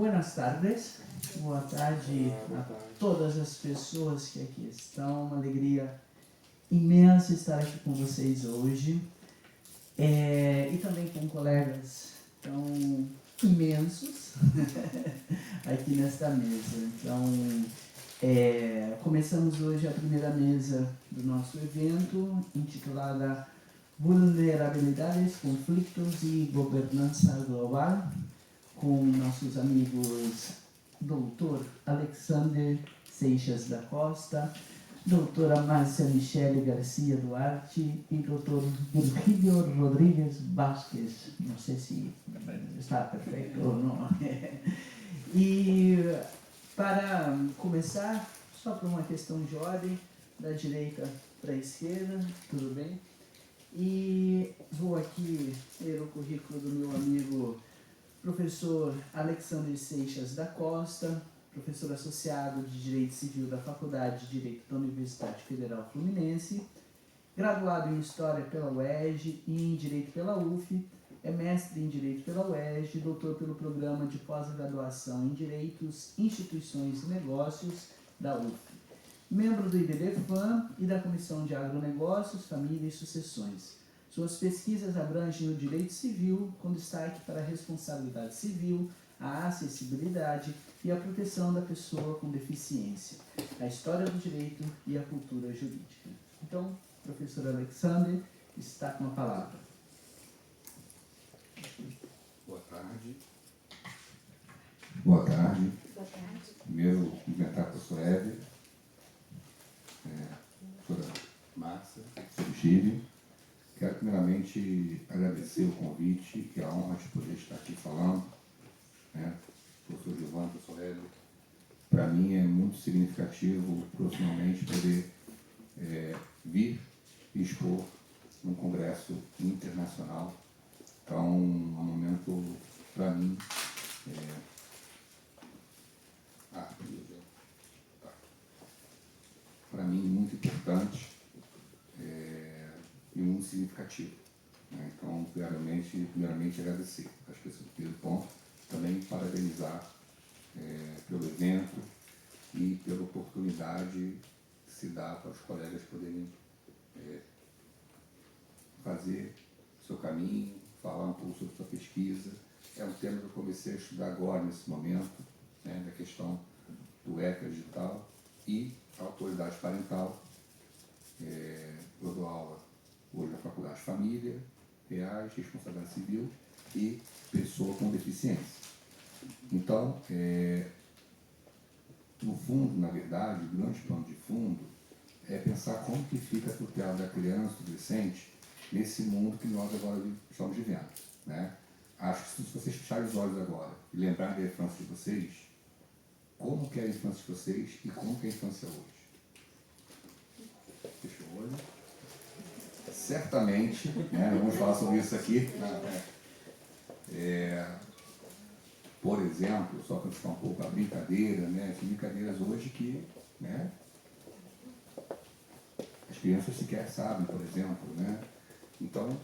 Buenas tardes, boa tarde a todas as pessoas que aqui estão. Uma alegria imensa estar aqui com vocês hoje. E também com colegas tão imensos aqui nesta mesa. Então, começamos hoje a primeira mesa do nosso evento, intitulada Vulnerabilidades, Conflitos e Governança Global, com nossos amigos Dr. Alexander Seixas da Costa, doutora Márcia Michele Garcia Duarte e Dr. Virgílio Rodrigues Vasquez. Não sei se está perfeito ou não. E para começar, só por uma questão de ordem, da direita para a esquerda, tudo bem? E vou aqui ler o currículo do meu amigo professor Alexander Seixas da Costa, professor associado de Direito Civil da Faculdade de Direito da Universidade Federal Fluminense, graduado em História pela UERJ e em Direito pela UF, é mestre em Direito pela UERJ, doutor pelo Programa de Pós-Graduação em Direitos, Instituições e Negócios da UF, membro do IDDFAM e da Comissão de Agronegócios, Família e Sucessões. Suas pesquisas abrangem o direito civil, com destaque para a responsabilidade civil, a acessibilidade e a proteção da pessoa com deficiência, a história do direito e a cultura jurídica. Então, professor Alexander está com a palavra. Boa tarde. Boa tarde. Boa tarde. Primeiro, cumprimentar a professora Eve, professora Márcia, professor Gílio. Quero primeiramente agradecer o convite e a honra de poder estar aqui falando, professor Gilvan, professor Eve. Para mim é muito significativo profissionalmente poder vir e expor num congresso internacional. Então, é um momento para mim para mim muito importante e muito significativo. Então, primeiramente agradecer. Acho que esse é o primeiro ponto. Também parabenizar pelo evento e pela oportunidade que se dá para os colegas poderem fazer o seu caminho, falar um pouco sobre sua pesquisa. É um tema que eu comecei a estudar agora, nesse momento, da questão do ECA digital e a autoridade parental. Eu dou aula hoje na Faculdade de Família, Reais, Responsabilidade Civil e Pessoa com Deficiência. Então, no fundo, na verdade, o grande plano de fundo é pensar como que fica a tutela da criança e do adolescente nesse mundo que nós agora estamos vivendo. Acho que se vocês fecharem os olhos agora e lembrarem da infância de vocês, como que era a infância de vocês e como que é a infância hoje. Fecha o olho. Certamente, vamos falar sobre isso aqui. Por exemplo, só para ficar um pouco a brincadeira, tem brincadeiras hoje que as crianças sequer sabem, por exemplo. Então,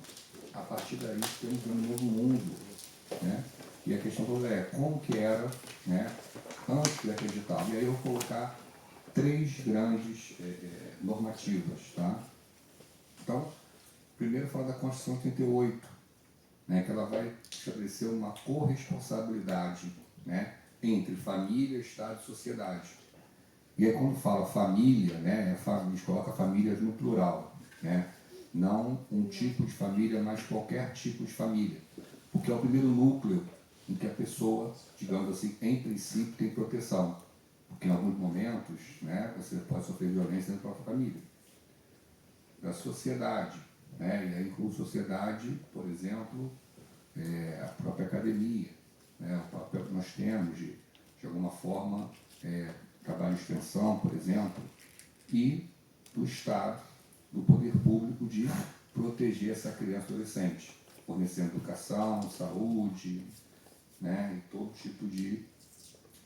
a partir daí, temos um novo mundo. E a questão toda é como que era antes do ECA digital. E aí eu vou colocar 3 grandes normativas. Então, primeiro falar da Constituição 88, que ela vai estabelecer uma corresponsabilidade entre família, Estado e sociedade. E aí quando fala família, a gente coloca famílias no plural, não um tipo de família, mas qualquer tipo de família. Porque é o primeiro núcleo em que a pessoa, digamos assim, em princípio, tem proteção. Porque em alguns momentos, você pode sofrer violência na própria família. Da sociedade, e aí inclui sociedade, por exemplo, a própria academia, o papel que nós temos de alguma forma, trabalho de extensão, por exemplo, e do Estado, do poder público de proteger essa criança e adolescente, fornecendo educação, saúde, e todo tipo de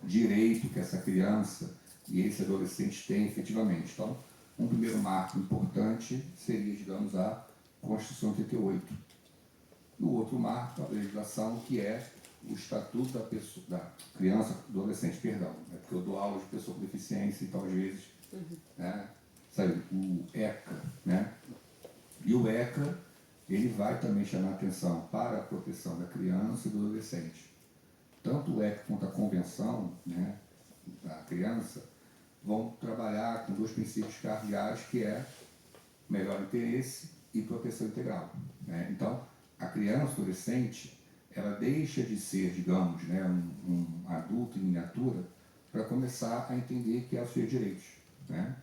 direito que essa criança e esse adolescente têm efetivamente. Então, um primeiro marco importante seria, digamos, a Constituição 88. No outro marco, a legislação, que é o estatuto da criança, adolescente, perdão, é porque eu dou aula de pessoa com deficiência, então às vezes, né, sabe, o ECA, né? E o ECA, ele vai também chamar atenção para a proteção da criança e do adolescente. Tanto o ECA quanto a convenção, né, da criança vão trabalhar com 2 princípios cardeais, que é melhor interesse e proteção integral, né? Então, a criança, adolescente, ela deixa de ser, digamos, né, um adulto em miniatura para começar a entender que há os seus direitos, né?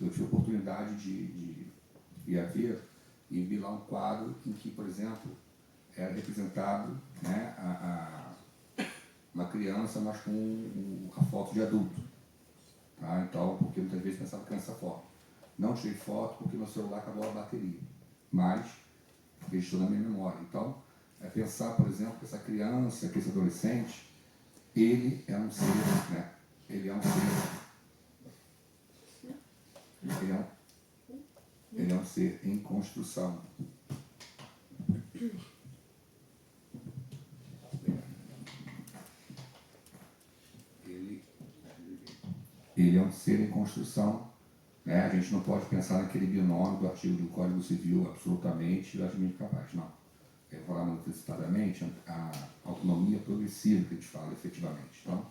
Eu tive a oportunidade de ir a ver e vi lá um quadro em que, por exemplo, era representado, né, uma criança, mas com a foto de adulto. Tá? Então, porque muitas vezes pensava que era essa foto. Não tirei foto porque meu celular acabou a bateria, mas registrou na minha memória. Então, é pensar, por exemplo, que essa criança, que esse adolescente, ele é um ser, né? Ele é um ser. Ele é um ser em construção. Ele é um ser em construção, né? A gente não pode pensar naquele binômio do artigo do Código Civil absolutamente capaz, não. Eu vou falar muito explicitadamente a autonomia progressiva que a gente fala efetivamente. Então,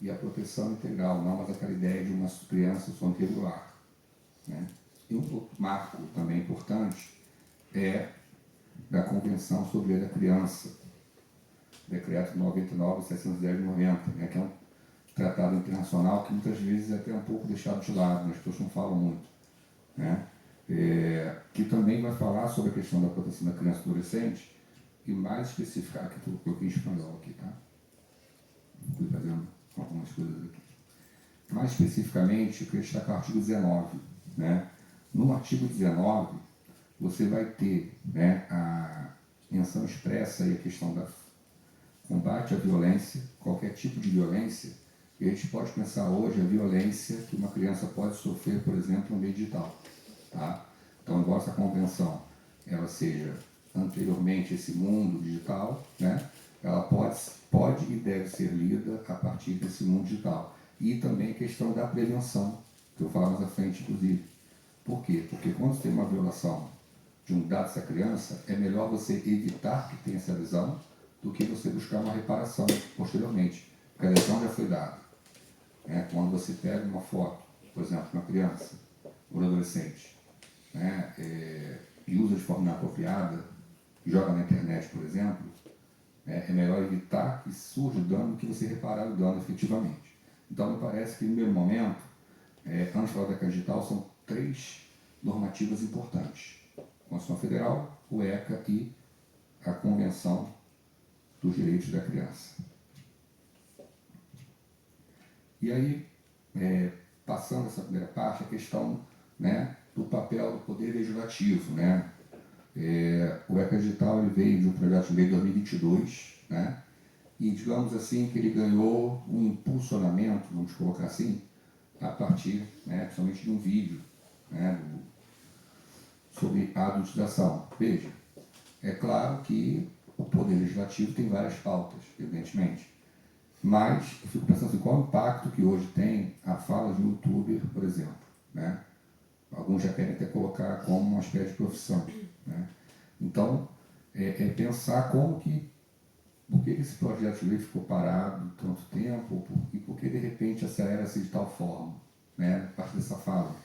e a proteção integral, não mais aquela ideia de uma criança só irregular, né? E um outro marco também importante é da Convenção sobre a Criança, decreto 99/790, né, que é um tratado internacional que muitas vezes é até um pouco deixado de lado, né, as pessoas não falam muito, né, que também vai falar sobre a questão da proteção da criança e do adolescente, e mais especificar, aqui eu coloquei em espanhol aqui, tá? Fui fazendo algumas coisas aqui. Mais especificamente, eu queria destacar o artigo 19, né? No artigo 19, você vai ter, né, a menção expressa e a questão da combate à violência, qualquer tipo de violência, e a gente pode pensar hoje a violência que uma criança pode sofrer, por exemplo, no meio digital. Tá? Então, embora essa convenção ela seja anteriormente esse mundo digital, né, ela pode e deve ser lida a partir desse mundo digital. E também a questão da prevenção, que eu falo mais à frente, inclusive. Por quê? Porque quando você tem uma violação de um dado dessa criança, é melhor você evitar que tenha essa lesão do que você buscar uma reparação posteriormente, porque a lesão já foi dada. Quando você pega uma foto, por exemplo, de uma criança ou um adolescente, né, e usa de forma inapropriada, joga na internet, por exemplo, é melhor evitar que surja o dano do que você reparar o dano efetivamente. Então, me parece que, no primeiro momento, antes de falar da década digital, são 3 normativas importantes: a Constituição Federal, o ECA e a Convenção dos Direitos da Criança. E aí, passando essa primeira parte, a questão, né, do papel do Poder Legislativo, né? O ECA Digital ele veio de um projeto de lei de 2022, né? E digamos assim que ele ganhou um impulsionamento, vamos colocar assim, a partir, né, principalmente de um vídeo, né, sobre a adultização. Veja, é claro que o Poder Legislativo tem várias pautas, evidentemente, mas eu fico pensando assim, qual é o impacto que hoje tem a fala de um youtuber, por exemplo, né? Alguns já querem até colocar como uma espécie de profissão, né? Então, pensar como que, por que esse projeto de lei ficou parado tanto tempo, e por que de repente acelera-se de tal forma, né? A partir dessa fala.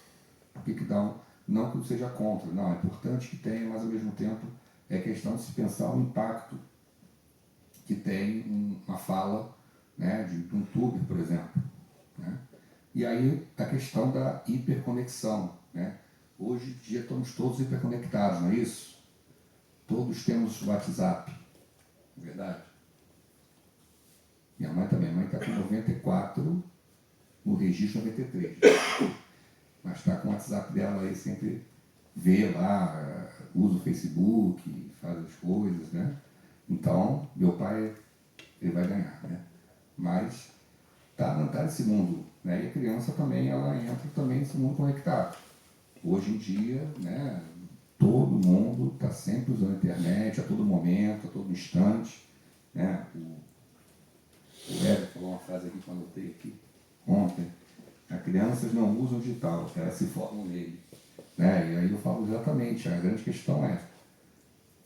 Por que dá um, não que seja contra, não, é importante que tenha, mas ao mesmo tempo é questão de se pensar o impacto que tem uma fala, né, de um youtuber, por exemplo, né? E aí a questão da hiperconexão, né? Hoje em dia estamos todos hiperconectados, não é isso? Todos temos WhatsApp, não é verdade? Minha mãe também, minha mãe está com 94, no registro 93, mas está com o WhatsApp dela aí, sempre vê lá, usa o Facebook, faz as coisas, né? Então, meu pai, ele vai ganhar, né? Mas não tá nesse mundo, né? E a criança também, ela entra também nesse mundo conectado. Hoje em dia, né, todo mundo está sempre usando a internet, a todo momento, a todo instante, né? O Hélio falou uma frase aqui que eu anotei aqui ontem. As crianças não usam o digital, elas se formam nele. Né? E aí eu falo exatamente, a grande questão é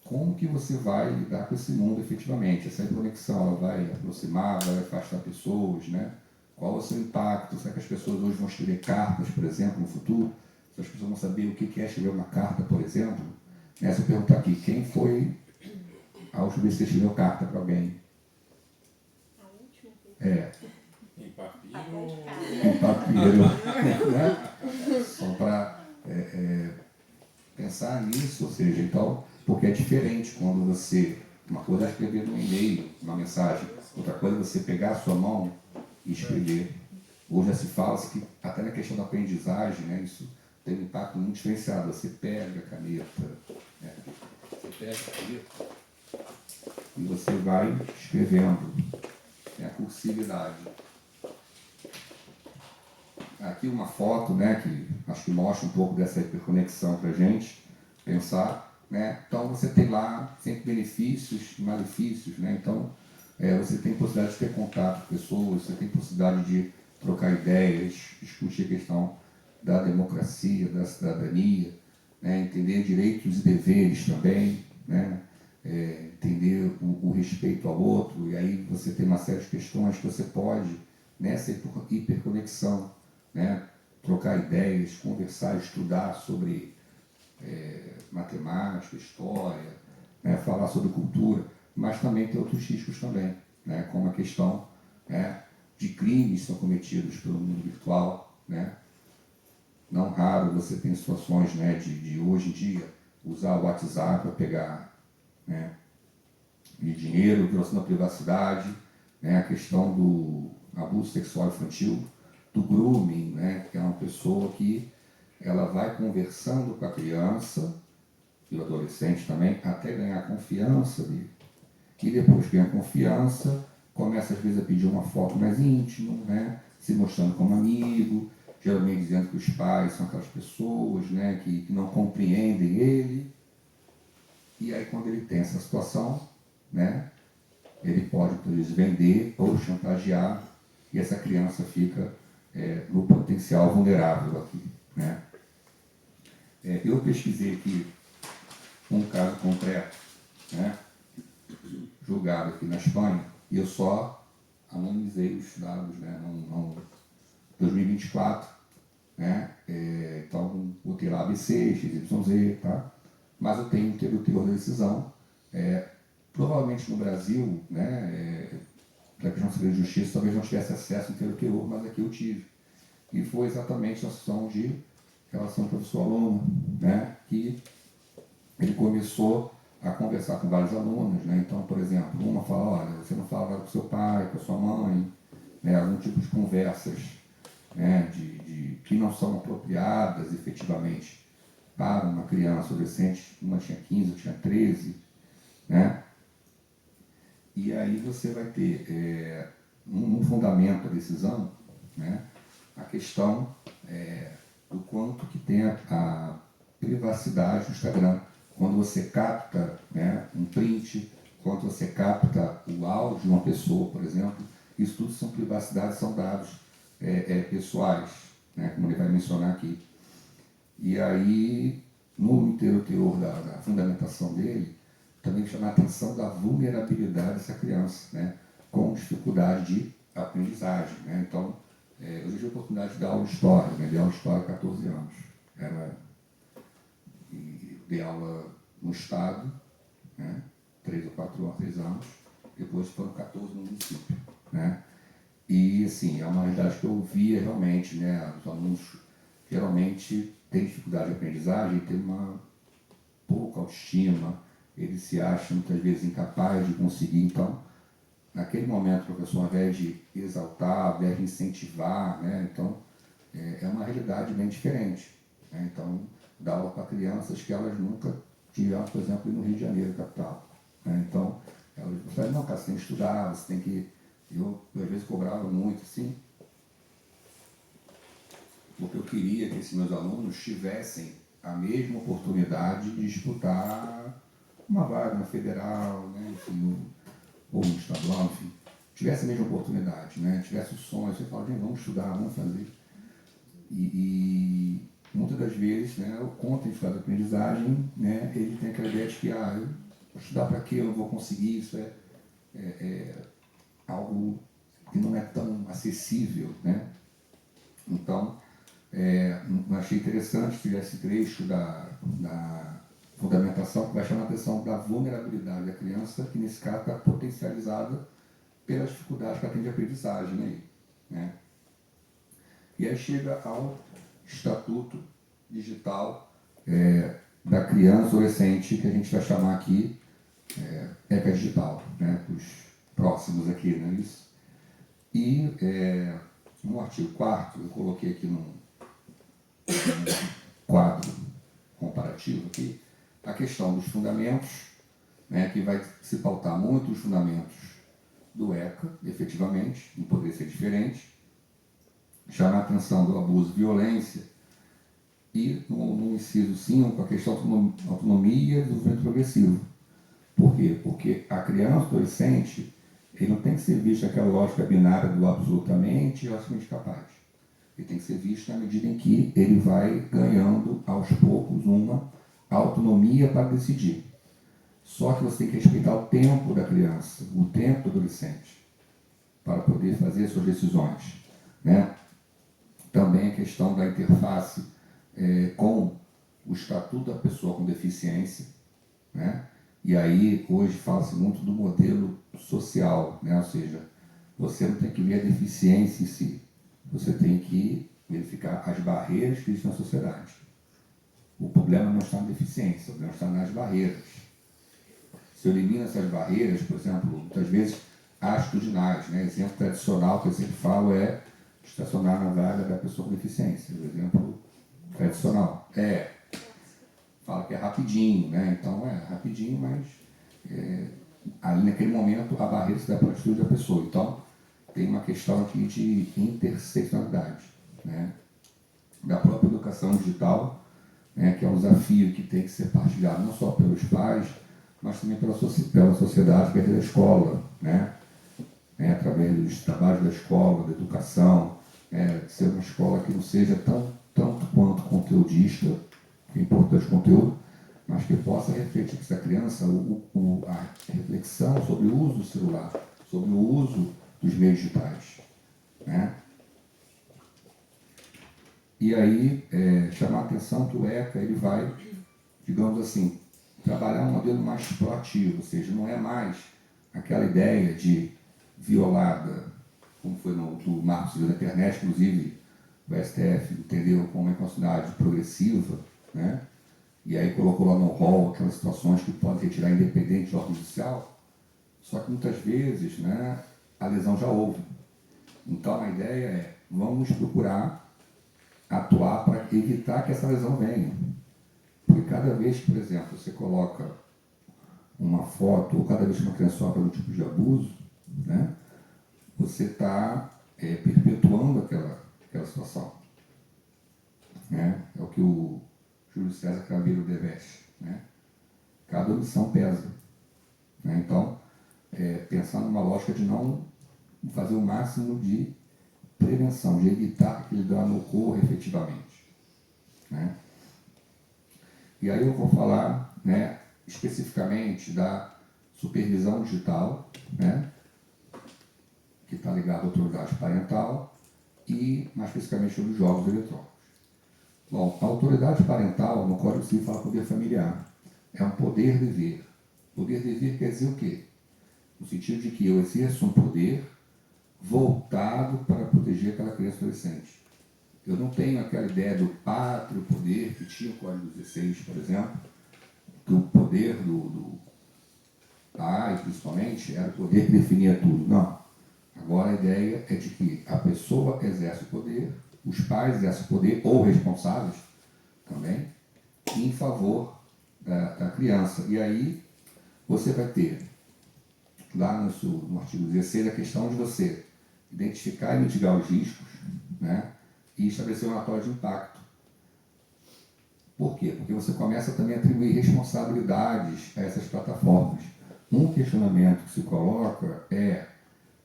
como que você vai lidar com esse mundo efetivamente. Essa conexão, ela vai aproximar, vai afastar pessoas, né? Qual é o seu impacto? Será que as pessoas hoje vão escrever cartas, por exemplo, no futuro? Se as pessoas vão saber o que é escrever uma carta, por exemplo? Né? Se eu perguntar aqui, quem foi a última vez que você escreveu carta para alguém? A última vez. É. Em papiro. Em papiro. Né? Só para pensar nisso, ou seja, então, porque é diferente quando você, uma coisa é escrever no e-mail, uma mensagem, outra coisa é você pegar a sua mão e escrever. Hoje já se fala que, até na questão da aprendizagem, né, isso tem um impacto muito diferenciado. Você pega a caneta, né, você pega a caneta e você vai escrevendo. É a cursividade. Aqui uma foto, né, que acho que mostra um pouco dessa hiperconexão para a gente pensar, né? Então você tem lá sempre benefícios e malefícios, né? Então você tem possibilidade de ter contato com pessoas, você tem possibilidade de trocar ideias, discutir a questão da democracia, da cidadania, né? Entender direitos e deveres também, né? Entender o respeito ao outro, e aí você tem uma série de questões que você pode, nessa hiperconexão, né, trocar ideias, conversar, estudar sobre matemática, história, né, falar sobre cultura, mas também tem outros riscos também, né, como a questão, né, de crimes que são cometidos pelo mundo virtual, né. Não raro você tem situações, né, de hoje em dia usar o WhatsApp para pegar, né, de dinheiro, violação da privacidade, né, a questão do abuso sexual infantil, do grooming, né, que é uma pessoa que ela vai conversando com a criança e o adolescente também até ganhar confiança dele. E depois que ganha confiança, começa às vezes a pedir uma foto mais íntima, né, se mostrando como amigo, geralmente dizendo que os pais são aquelas pessoas, né, que não compreendem ele. E aí quando ele tem essa situação, né, ele pode, por exemplo, vender ou chantagear, e essa criança fica no potencial vulnerável aqui, né? Eu pesquisei aqui um caso concreto, né, julgado aqui na Espanha, e eu só anonimizei os dados, né, não 2024, né, então botei lá ABC, XYZ, tá? Mas eu tenho o teor da decisão. Provavelmente no Brasil, né, da questão de justiça, talvez não tivesse acesso ao teor, mas aqui eu tive. E foi exatamente a situação de relação professor-aluno, né, que ele começou a conversar com vários alunos, né? Então, por exemplo, uma fala, olha, você não fala nada com seu pai, com a sua mãe, né, algum tipo de conversas, né, que não são apropriadas efetivamente para uma criança, adolescente. Uma tinha 15, outra tinha 13, né? E aí você vai ter um fundamento da decisão, né, a questão do quanto que tem a privacidade do Instagram. Quando você capta, né, um print, quando você capta o áudio de uma pessoa, por exemplo, isso tudo são privacidades, são dados pessoais, né, como ele vai mencionar aqui. E aí, no inteiro teor da fundamentação dele, também chama a atenção da vulnerabilidade dessa criança, né, com dificuldade de aprendizagem, né? Então, eu tive a oportunidade de dar aula de história, né? Dei aula de história há 14 anos. Dei aula no estado, né? 3 ou 4 anos, 3 anos, depois foram 14 no município, né? E, assim, é uma realidade que eu via realmente, né? Os alunos geralmente têm dificuldade de aprendizagem, têm uma pouca autoestima, eles se acham muitas vezes incapazes de conseguir. Então, naquele momento, o professor, ao invés de exaltar, ao invés de incentivar, né? Então, é uma realidade bem diferente, né? Então, dá aula para crianças que elas nunca tiveram, por exemplo, no Rio de Janeiro, capital, né? Então, elas falam, não, cara, você tem que estudar, você tem que... Eu às vezes cobrava muito, assim, porque eu queria que esses meus alunos tivessem a mesma oportunidade de disputar uma vaga na federal, né, enfim, ou no estadual, enfim. tivesse a mesma oportunidade, né? Tivesse o sonho, você fala, vamos estudar, vamos fazer. E muitas das vezes, né, o contra de fazer aprendizagem, né, ele tem aquela ideia de que, eu vou estudar para quê, eu não vou conseguir, isso é algo que não é tão acessível, né? Então, eu achei interessante que esse trecho da fundamentação que vai chamar a atenção da vulnerabilidade da criança, que nesse caso está potencializada pelas dificuldades que ela tem de aprendizagem aí, né? E aí chega ao Estatuto Digital da Criança e Adolescente, que a gente vai chamar aqui ECA Digital, né, para os próximos aqui, não é isso? E no artigo 4º, eu coloquei aqui num quadro comparativo aqui, a questão dos fundamentos, né, que vai se pautar muito os fundamentos do ECA, efetivamente, não poderia ser diferente, chamar a atenção do abuso e violência, e no inciso 5, a questão da autonomia e desenvolvimento progressivo. Por quê? Porque a criança, o adolescente, ele não tem que ser visto aquela lógica binária do absolutamente e absolutamente capaz. Ele tem que ser visto na medida em que ele vai ganhando, aos poucos, uma autonomia para decidir. Só que você tem que respeitar o tempo da criança, o tempo do adolescente, para poder fazer suas decisões, né? Também a questão da interface com o Estatuto da Pessoa com Deficiência, né? E aí, hoje, fala-se muito do modelo social, né? Ou seja, você não tem que ver a deficiência em si, você tem que verificar as barreiras que existem na sociedade. O problema não está na deficiência, o problema está nas barreiras. Se eu elimino essas barreiras, por exemplo, muitas vezes atitudinais, né? Exemplo tradicional que eu sempre falo é estacionar na vaga da pessoa com deficiência. O exemplo tradicional. Fala que é rapidinho, né? Então é rapidinho, mas ali naquele momento a barreira se dá para a atitude da pessoa. Então tem uma questão aqui de interseccionalidade, né? Da própria educação digital, né? Que é um desafio que tem que ser partilhado não só pelos pais, mas também pela sociedade, através da escola, né? Através dos trabalhos da escola, da educação, ser uma escola que não seja tanto quanto conteudista, que é importante o conteúdo, mas que possa refletir essa criança a reflexão sobre o uso do celular, sobre o uso dos meios digitais, né? E aí, chamar a atenção que o ECA ele vai, digamos assim, trabalhar um modelo mais proativo, ou seja, não é mais aquela ideia de violada, como foi do Marco Civil da Internet, inclusive o STF entendeu como é considerado progressiva, né? E aí colocou lá no rol aquelas situações que podem retirar independente de órgão judicial, só que muitas vezes, né, a lesão já houve. Então a ideia é, vamos procurar atuar para evitar que essa lesão venha. Porque cada vez que, por exemplo, você coloca uma foto, ou cada vez que uma criança sofre algum tipo de abuso, né, você está perpetuando aquela situação. Né? É o que o Júlio César Craveiro deveste. Né? Cada omissão pesa. Né? Então, pensar numa lógica de não fazer o máximo de prevenção, de evitar que aquele dano ocorra efetivamente. Né? E aí eu vou falar, né, especificamente da supervisão digital, né, que está ligado à autoridade parental, e mais especificamente sobre os jogos eletrônicos. Bom, a autoridade parental, no Código Civil, fala poder familiar. É um poder-dever. Poder-dever quer dizer o quê? No sentido de que eu exerço um poder voltado para proteger aquela criança ou adolescente. Eu não tenho aquela ideia do pátrio poder que tinha o Código 16, por exemplo, que o poder do pai, principalmente, era o poder que definia tudo. Não. Agora a ideia é de que a pessoa exerce o poder, os pais exercem o poder, ou responsáveis também, em favor da criança. E aí você vai ter, lá no artigo 16, a questão de você identificar e mitigar os riscos, né, e estabelecer um relatório de impacto. Por quê? Porque você começa também a atribuir responsabilidades a essas plataformas. Um questionamento que se coloca é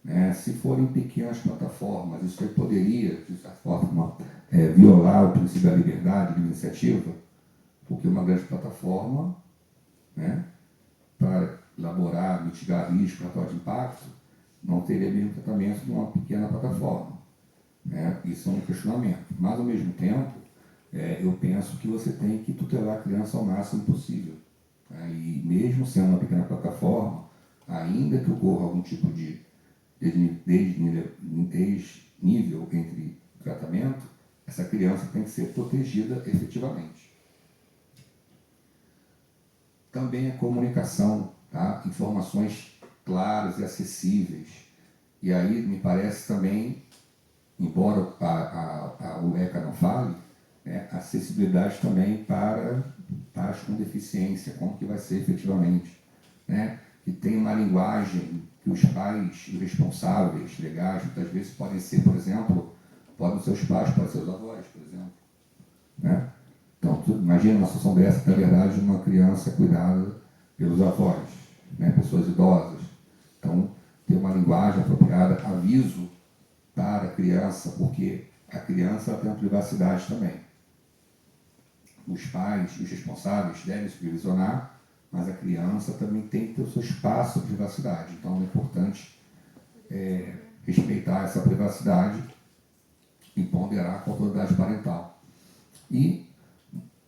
né? Se forem pequenas plataformas, isso aí poderia, de certa forma, violar o princípio da liberdade de iniciativa, porque uma grande plataforma, né, para elaborar, mitigar risco, relatório de impacto, não teria o mesmo tratamento de uma pequena plataforma, né? Isso é um questionamento. Mas, ao mesmo tempo, eu penso que você tem que tutelar a criança ao máximo possível, né? E mesmo sendo uma pequena plataforma, ainda que ocorra algum tipo de desnível entre tratamento, essa criança tem que ser protegida efetivamente. Também a comunicação, tá? Informações claras e acessíveis. E aí me parece também, embora o ECA não fale, né, acessibilidade também para os com deficiência, como que vai ser efetivamente, né? Que tem uma linguagem que os pais e responsáveis legais muitas vezes podem ser, por exemplo, podem ser os pais, podem ser os avós, por exemplo, né? Então, imagina uma situação dessa, que na verdade uma criança é cuidada pelos avós, né, pessoas idosas. Então, ter uma linguagem apropriada, aviso para a criança, porque a criança tem uma privacidade também. Os pais, os responsáveis devem supervisionar, mas a criança também tem que ter o seu espaço de privacidade. Então, é importante respeitar essa privacidade e ponderar com a autoridade parental. E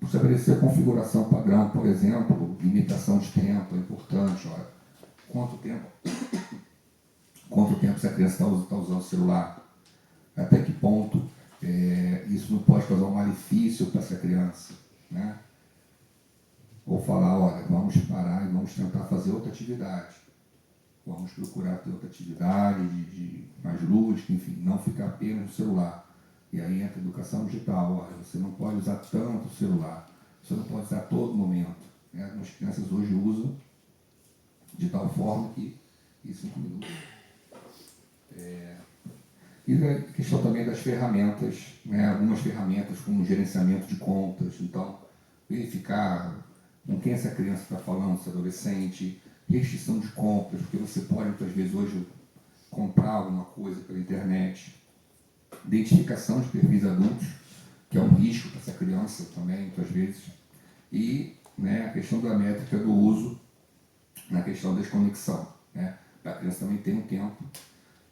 estabelecer a configuração padrão, por exemplo, limitação de tempo, é importante. Olha, quanto tempo essa criança está usando o celular? Até que ponto isso não pode causar um malefício para essa criança, né? Ou falar, olha, vamos parar e vamos tentar fazer outra atividade. Vamos procurar ter outra atividade mais lúdica, enfim, não ficar apenas no celular. E aí entra a educação digital. Olha, você não pode usar tanto o celular, você não pode usar a todo momento, né? As crianças hoje usam de tal forma que em 5 minutos. E a questão também das ferramentas, né? Algumas ferramentas como gerenciamento de contas. Então, verificar com quem essa criança está falando, esse adolescente, restrição de compras, porque você pode muitas vezes hoje comprar alguma coisa pela internet. Identificação de perfis adultos, que é um risco para essa criança também, muitas vezes. E, né, a questão da métrica do uso na questão da desconexão, né? Para a criança também ter um tempo.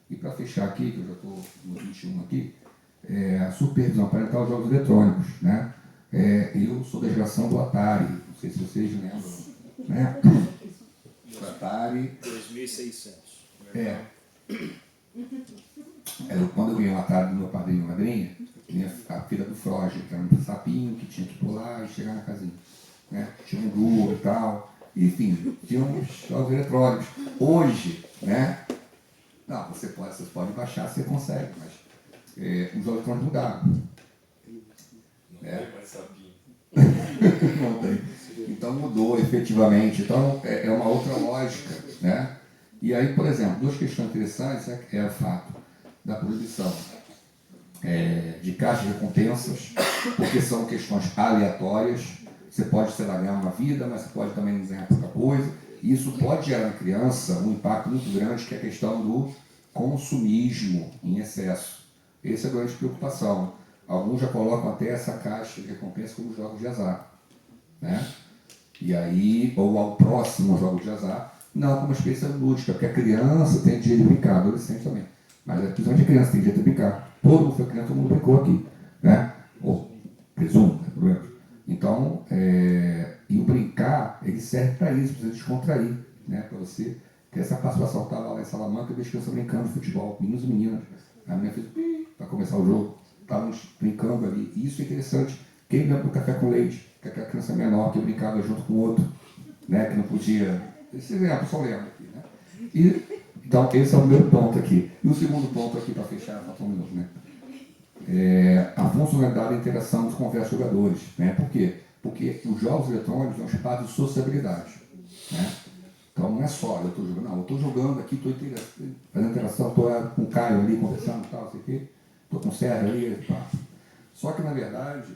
E para fechar aqui, que eu já estou no 21 aqui, a supervisão parental de jogos eletrônicos, né? Eu sou da geração do Atari, não sei se vocês lembram, né? Do Atari. 2600. Quando eu ganhei o Atari do meu padrinho e madrinha, tinha a filha do Froger, que era um sapinho que tinha que pular e chegar na casinha, né? Tinha um Google e tal, enfim, tinha uns jogos eletrônicos. Hoje, né? Não, você pode baixar, você consegue, mas os jogos eletrônicos mudaram. Não tem mais sapinho. Não tem. Então mudou efetivamente. Então é uma outra lógica, né? E aí, por exemplo, duas questões interessantes é o fato da proibição de caixas de recompensas, porque são questões aleatórias. Você pode, sei lá, ganhar uma vida, mas você pode também não ganhar pouca coisa. E isso pode gerar na criança um impacto muito grande, que é a questão do consumismo em excesso. Essa é a grande preocupação. Alguns já colocam até essa caixa de recompensa como jogos de azar, né? E aí, ou ao próximo jogo de azar, não como uma experiência lúdica, porque a criança tem direito de brincar, adolescente também. Mas principalmente a criança tem direito de brincar. Todo mundo foi criança, todo mundo brincou aqui, né? Ou presumo, não é problema. Então, e o brincar, ele serve para isso, para você descontrair, né? Para você ter essa participação. Estava lá em Salamanca, eu vi as crianças brincando de futebol, meninos e meninas. A menina fez para começar o jogo. Estávamos brincando ali. E isso é interessante. Quem lembra do café com leite? Que aquela criança menor que brincava junto com o outro, né? Que não podia. Esse exemplo, só lembra aqui, né? Então, esse é o primeiro ponto aqui. E o segundo ponto aqui, para fechar, falta um minuto, né? A funcionalidade da interação dos conversos jogadores, né? Por quê? Porque os jogos eletrônicos são um espaço de sociabilidade, né? Então não é só eu estou jogando, não, eu estou jogando aqui, estou fazendo interação, estou com o Caio ali conversando e tal, sei o quê, estou com o Sérgio ali e tal. Só que na verdade,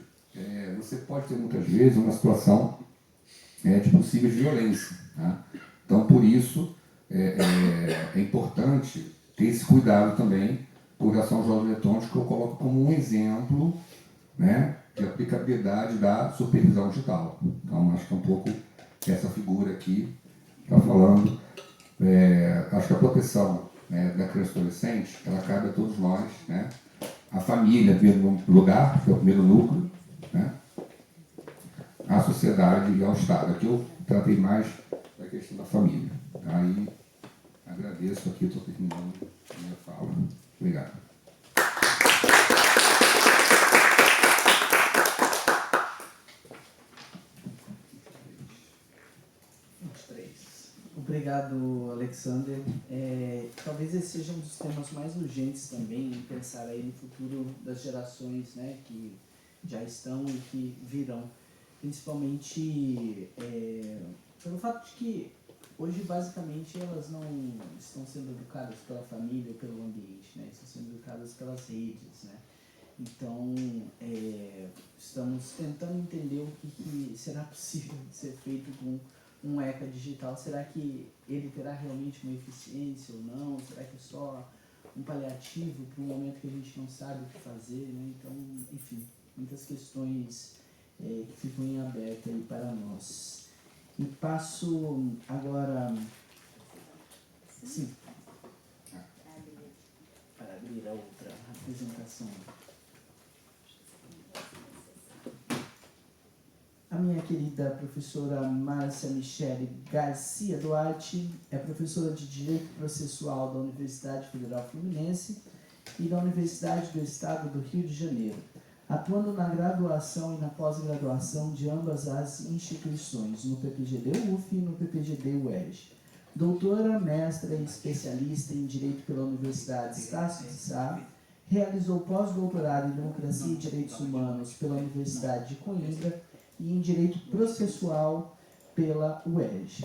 você pode ter muitas vezes uma situação de possíveis violência, né? Então por isso é importante ter esse cuidado também por relação aos jogos eletrônicos, que eu coloco como um exemplo, né, de aplicabilidade da supervisão digital. Então, acho que é um pouco essa figura aqui está falando. Acho que a proteção, né, da criança e adolescente, ela cabe a todos nós, né? A família, em primeiro lugar, que é o primeiro núcleo, né? A sociedade e ao Estado. Aqui eu tratei mais da questão da família. Aí agradeço aqui, estou terminando a minha fala. Obrigado. Obrigado, Alexander. Talvez esse seja um dos temas mais urgentes também, em pensar aí no futuro das gerações, né, que já estão e que virão. Principalmente pelo fato de que hoje, basicamente, elas não estão sendo educadas pela família ou pelo ambiente, né, estão sendo educadas pelas redes, né. Então, estamos tentando entender o que será possível de ser feito com um ECA digital. Será que ele terá realmente uma eficiência ou não? Será que é só um paliativo para um momento que a gente não sabe o que fazer, né? Então, enfim, muitas questões que ficam em aberto aí para nós. E passo agora, sim, para abrir a outra apresentação. A minha querida professora Márcia Michele Garcia Duarte é professora de Direito Processual da Universidade Federal Fluminense e da Universidade do Estado do Rio de Janeiro, atuando na graduação e na pós-graduação de ambas as instituições, no PPGD-UF e no PPGD-UERJ. Doutora, mestra e especialista em Direito pela Universidade Estácio de Sá, realizou pós-doutorado em Democracia e Direitos Humanos pela Universidade de Coimbra e em Direito Processual pela UERJ.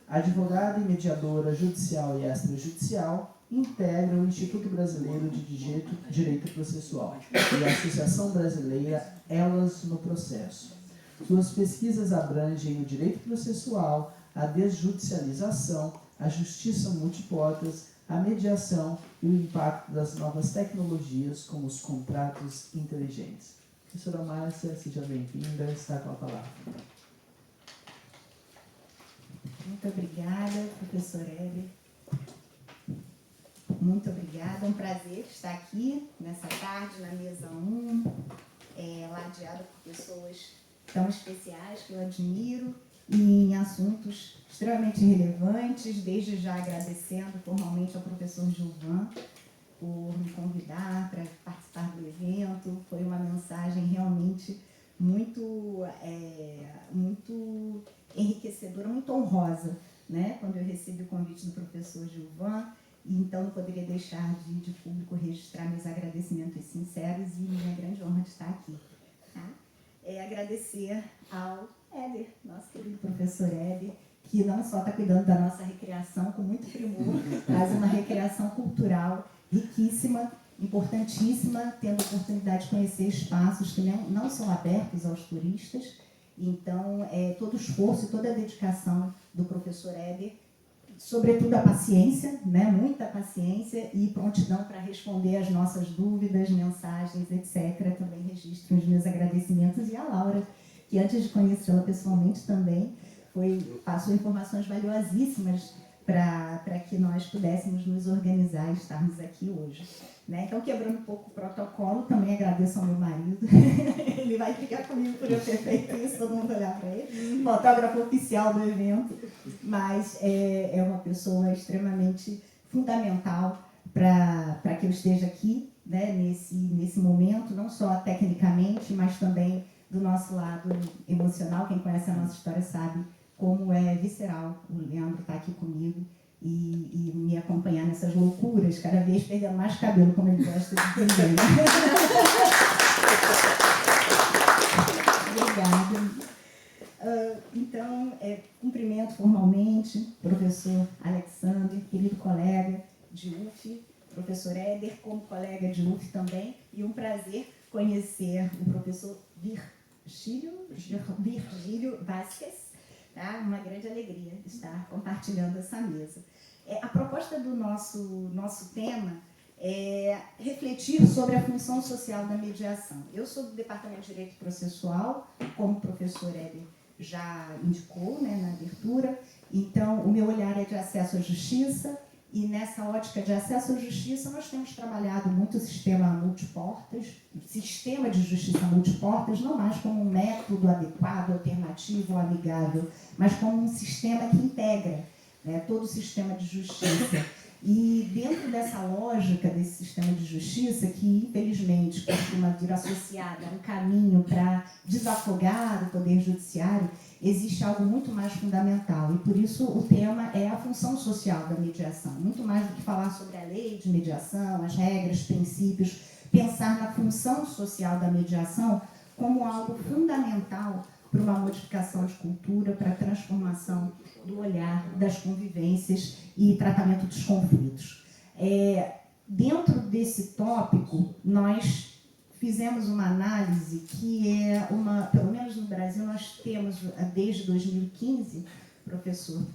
Advogada e mediadora judicial e extrajudicial, integra o Instituto Brasileiro de Direito Processual e a Associação Brasileira Elas no Processo. Suas pesquisas abrangem o direito processual, a desjudicialização, a justiça multiportas, a mediação e o impacto das novas tecnologias como os contratos inteligentes. Professora Márcia, seja bem-vinda, está com a palavra. Muito obrigada, professor Heber. Muito obrigada, é um prazer estar aqui nessa tarde, na mesa 1, ladeada por pessoas tão especiais que eu admiro e em assuntos extremamente relevantes, desde já agradecendo formalmente ao professor Gilvan por me convidar para participar do evento. Foi uma mensagem realmente muito enriquecedora, muito honrosa, né? Quando eu recebi o convite do professor Gilvan, e então não poderia deixar de público registrar meus agradecimentos sinceros e minha grande honra de estar aqui. Tá? Agradecer ao Heber, nosso querido professor Heber, que não só está cuidando da nossa recreação com muito primor, mas uma recreação cultural riquíssima, importantíssima, tendo a oportunidade de conhecer espaços que não são abertos aos turistas. Então, todo o esforço e toda a dedicação do professor Heber, sobretudo a paciência, né? Muita paciência e prontidão para responder às nossas dúvidas, mensagens, etc. Também registro os meus agradecimentos, e a Laura, que antes de conhecê-la pessoalmente também passou informações valiosíssimas para que nós pudéssemos nos organizar e estarmos aqui hoje. Né? Então, quebrando um pouco o protocolo, também agradeço ao meu marido. Ele vai ficar comigo por eu ter feito isso, todo mundo olhar para ele. Fotógrafo oficial do evento, mas é uma pessoa extremamente fundamental para que eu esteja aqui, né, nesse momento, não só tecnicamente, mas também do nosso lado emocional. Quem conhece a nossa história sabe como é visceral. O Leandro está aqui comigo e me acompanhar nessas loucuras, cada vez perdendo mais cabelo, como ele gosta de dizer. Obrigada. Então, cumprimento formalmente o professor Alexander, querido colega de UF, professor Heber, como colega de UF também, e um prazer conhecer o professor Virgílio Vasquez. Tá? Uma grande alegria estar compartilhando essa mesa. A proposta do nosso tema é refletir sobre a função social da mediação. Eu sou do Departamento de Direito Processual, como o professor Éder já indicou, né, na abertura. Então, o meu olhar é de acesso à justiça, e nessa ótica de acesso à justiça nós temos trabalhado muito o sistema multiportas, sistema de justiça multiportas, não mais como um método adequado, alternativo ou amigável, mas como um sistema que integra, né, todo o sistema de justiça. E dentro dessa lógica desse sistema de justiça, que infelizmente costuma vir associada a um caminho para desafogar o poder judiciário, existe algo muito mais fundamental. E por isso o tema é a função social da mediação. Muito mais do que falar sobre a lei de mediação, as regras, princípios, pensar na função social da mediação como algo fundamental para uma modificação de cultura, para a transformação do olhar, das convivências e tratamento dos conflitos. Dentro desse tópico, nós fizemos uma análise que é pelo menos no Brasil, nós temos, desde 2015, professor,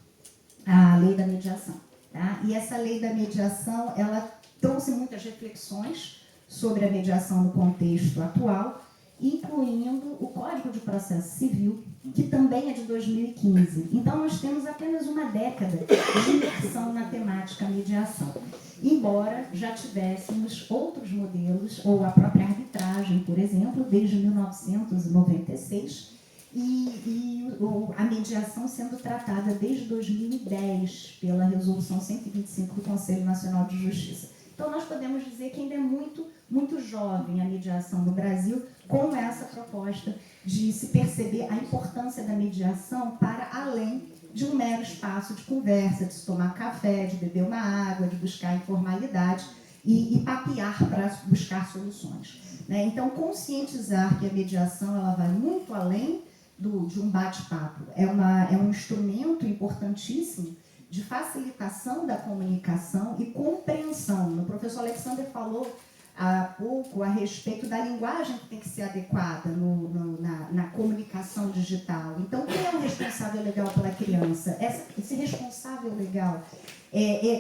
a lei da mediação. Tá? E essa lei da mediação, ela trouxe muitas reflexões sobre a mediação no contexto atual, incluindo o Código de Processo Civil, que também é de 2015. Então, nós temos apenas uma década de imersão na temática mediação, embora já tivéssemos outros modelos, ou a própria arbitragem, por exemplo, desde 1996, e a mediação sendo tratada desde 2010 pela Resolução 125 do Conselho Nacional de Justiça. Então, nós podemos dizer que ainda é muito, muito jovem a mediação no Brasil, com essa proposta de se perceber a importância da mediação para além de um mero espaço de conversa, de se tomar café, de beber uma água, de buscar informalidade e papear para buscar soluções. Né? Então, conscientizar que a mediação ela vai muito além de um bate-papo. É um instrumento importantíssimo de facilitação da comunicação e compreensão. O professor Alexander falou há pouco a respeito da linguagem que tem que ser adequada na comunicação digital. Então, quem é o responsável legal pela criança? Esse responsável legal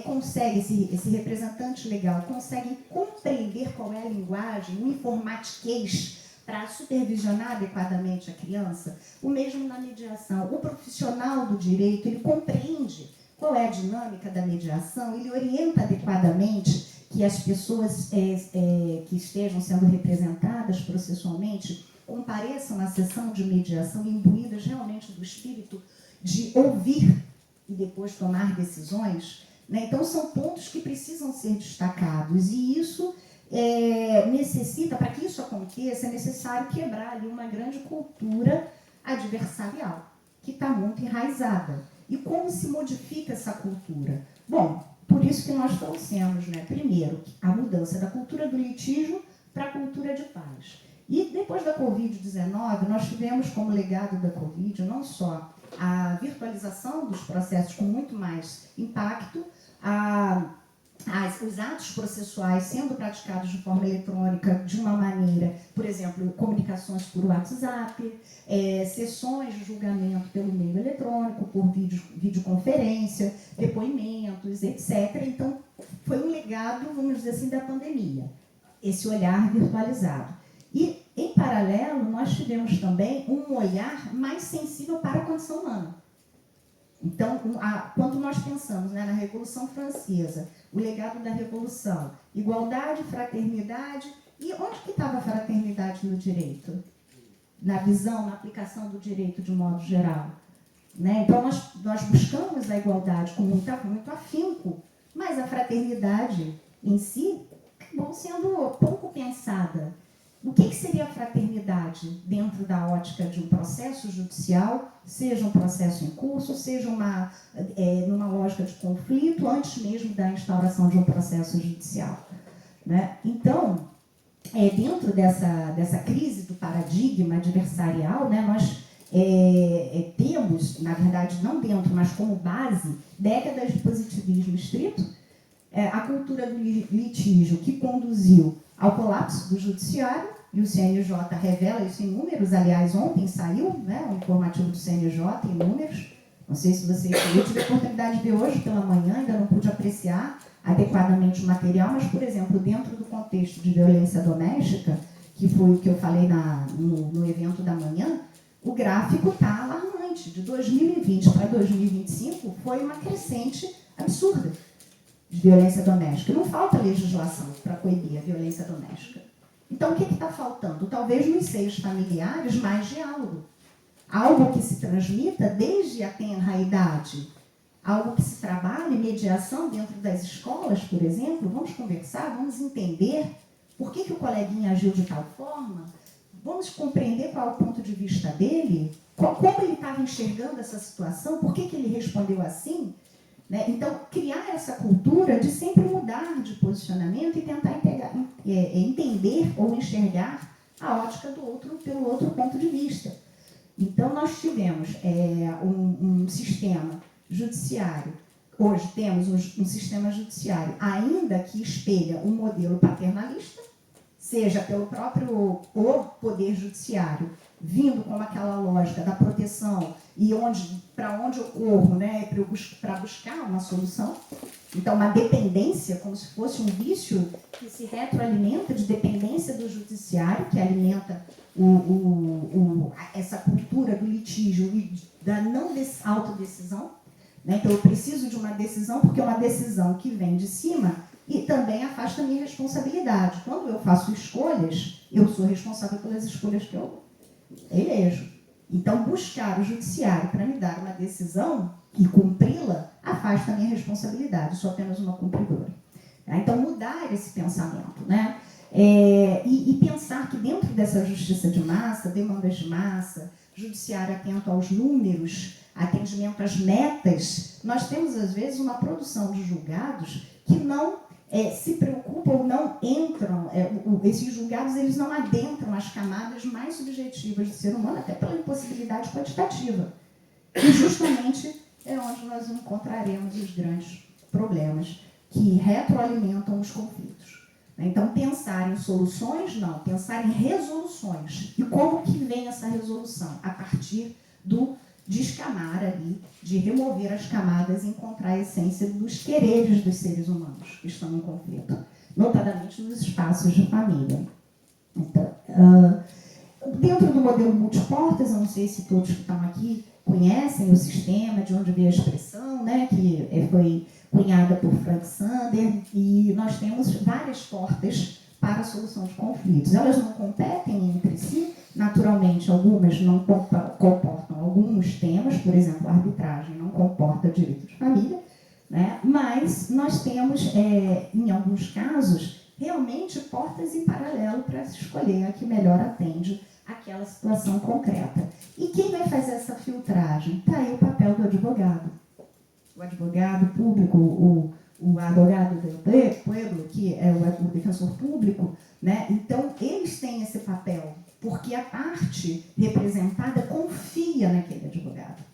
consegue, esse representante legal, consegue compreender qual é a linguagem, o informatiquês, para supervisionar adequadamente a criança? O mesmo na mediação. O profissional do direito, ele compreende qual é a dinâmica da mediação, ele orienta adequadamente que as pessoas que estejam sendo representadas processualmente compareçam à sessão de mediação imbuídas realmente do espírito de ouvir e depois tomar decisões. Né? Então, são pontos que precisam ser destacados, e isso necessita, para que isso aconteça, é necessário quebrar ali uma grande cultura adversarial, que está muito enraizada. E como se modifica essa cultura? Bom, por isso que nós trouxemos, né, primeiro, a mudança da cultura do litígio para a cultura de paz. E depois da Covid-19, nós tivemos como legado da Covid não só a virtualização dos processos com muito mais impacto, os atos processuais sendo praticados de forma eletrônica de uma maneira, por exemplo, comunicações por WhatsApp, sessões de julgamento pelo meio eletrônico, por videoconferência, depoimentos, etc. Então, foi um legado, vamos dizer assim, da pandemia, esse olhar virtualizado. E, em paralelo, nós tivemos também um olhar mais sensível para a condição humana. Então, quando nós pensamos, né, na Revolução Francesa, o legado da Revolução, igualdade, fraternidade, e onde que estava a fraternidade no direito? Na visão, na aplicação do direito de modo geral. Né? Então, nós buscamos a igualdade com muito afinco, mas a fraternidade em si acabou sendo pouco pensada. O que seria a fraternidade dentro da ótica de um processo judicial, seja um processo em curso, seja numa lógica de conflito, antes mesmo da instauração de um processo judicial? Né? Então, dentro dessa crise do paradigma adversarial, né, nós temos, na verdade, não dentro, mas como base, décadas de positivismo estrito, a cultura do litígio que conduziu ao colapso do judiciário, e o CNJ revela isso em números. Aliás, ontem saiu, né, o informativo do CNJ em números, Não sei se vocês... Eu tive a oportunidade de ver hoje pela manhã, ainda não pude apreciar adequadamente o material, mas, por exemplo, dentro do contexto de violência doméstica, que foi o que eu falei no evento da manhã, o gráfico está alarmante. De 2020 para 2025 foi uma crescente absurda de violência doméstica. Não falta legislação para coibir a violência doméstica. Então, o que está faltando? Talvez nos seios familiares mais diálogo. Algo que se transmita desde a tenra idade. Algo que se trabalhe, mediação dentro das escolas, por exemplo. Vamos conversar, vamos entender por que o coleguinha agiu de tal forma. Vamos compreender qual é o ponto de vista dele, como ele estava enxergando essa situação, por que ele respondeu assim. Né? Então, criar essa cultura de sempre mudar de posicionamento e tentar entender ou enxergar a ótica do outro pelo outro ponto de vista. Então, nós tivemos um sistema judiciário, hoje temos um sistema judiciário ainda que espelha um modelo paternalista, seja pelo próprio poder judiciário, vindo com aquela lógica da proteção e para onde eu corro, né, para buscar uma solução. Então, uma dependência, como se fosse um vício que se retroalimenta de dependência do judiciário, que alimenta essa cultura do litígio e da não autodecisão. Né? Então, eu preciso de uma decisão, porque é uma decisão que vem de cima e também afasta a minha responsabilidade. Quando eu faço escolhas, eu sou responsável pelas escolhas que eu elejo. Então, buscar o judiciário para me dar uma decisão e cumpri-la, afasta a minha responsabilidade. Eu sou apenas uma cumpridora. Tá? Então, mudar esse pensamento. Né? E pensar que dentro dessa justiça de massa, demandas de massa, judiciário atento aos números, atendimento às metas, nós temos, às vezes, uma produção de julgados que não se preocupam ou não entram, esses julgados eles não adentram as camadas mais subjetivas do ser humano, até pela impossibilidade quantitativa. E justamente é onde nós encontraremos os grandes problemas que retroalimentam os conflitos. Então, pensar em soluções, não, pensar em resoluções. E como que vem essa resolução? A partir do descamar ali, de remover as camadas e encontrar a essência dos quereres dos seres humanos que estão em conflito, notadamente nos espaços de família. Então, dentro do modelo multiportas, eu não sei se todos que estão aqui conhecem o sistema, de onde veio a expressão, né, que foi cunhada por Frank Sander, e nós temos várias portas para a solução de conflitos. Elas não competem entre si, naturalmente, algumas não comportam alguns temas, por exemplo, a arbitragem não comporta o direito de família, né? Mas nós temos, em alguns casos, realmente portas em paralelo para se escolher a que melhor atende àquela situação concreta. E quem vai fazer essa filtragem? Está aí o papel do advogado. O advogado público, o advogado do pueblo, que é o defensor público, né? Então, eles têm esse papel, porque a parte representada confia naquele advogado.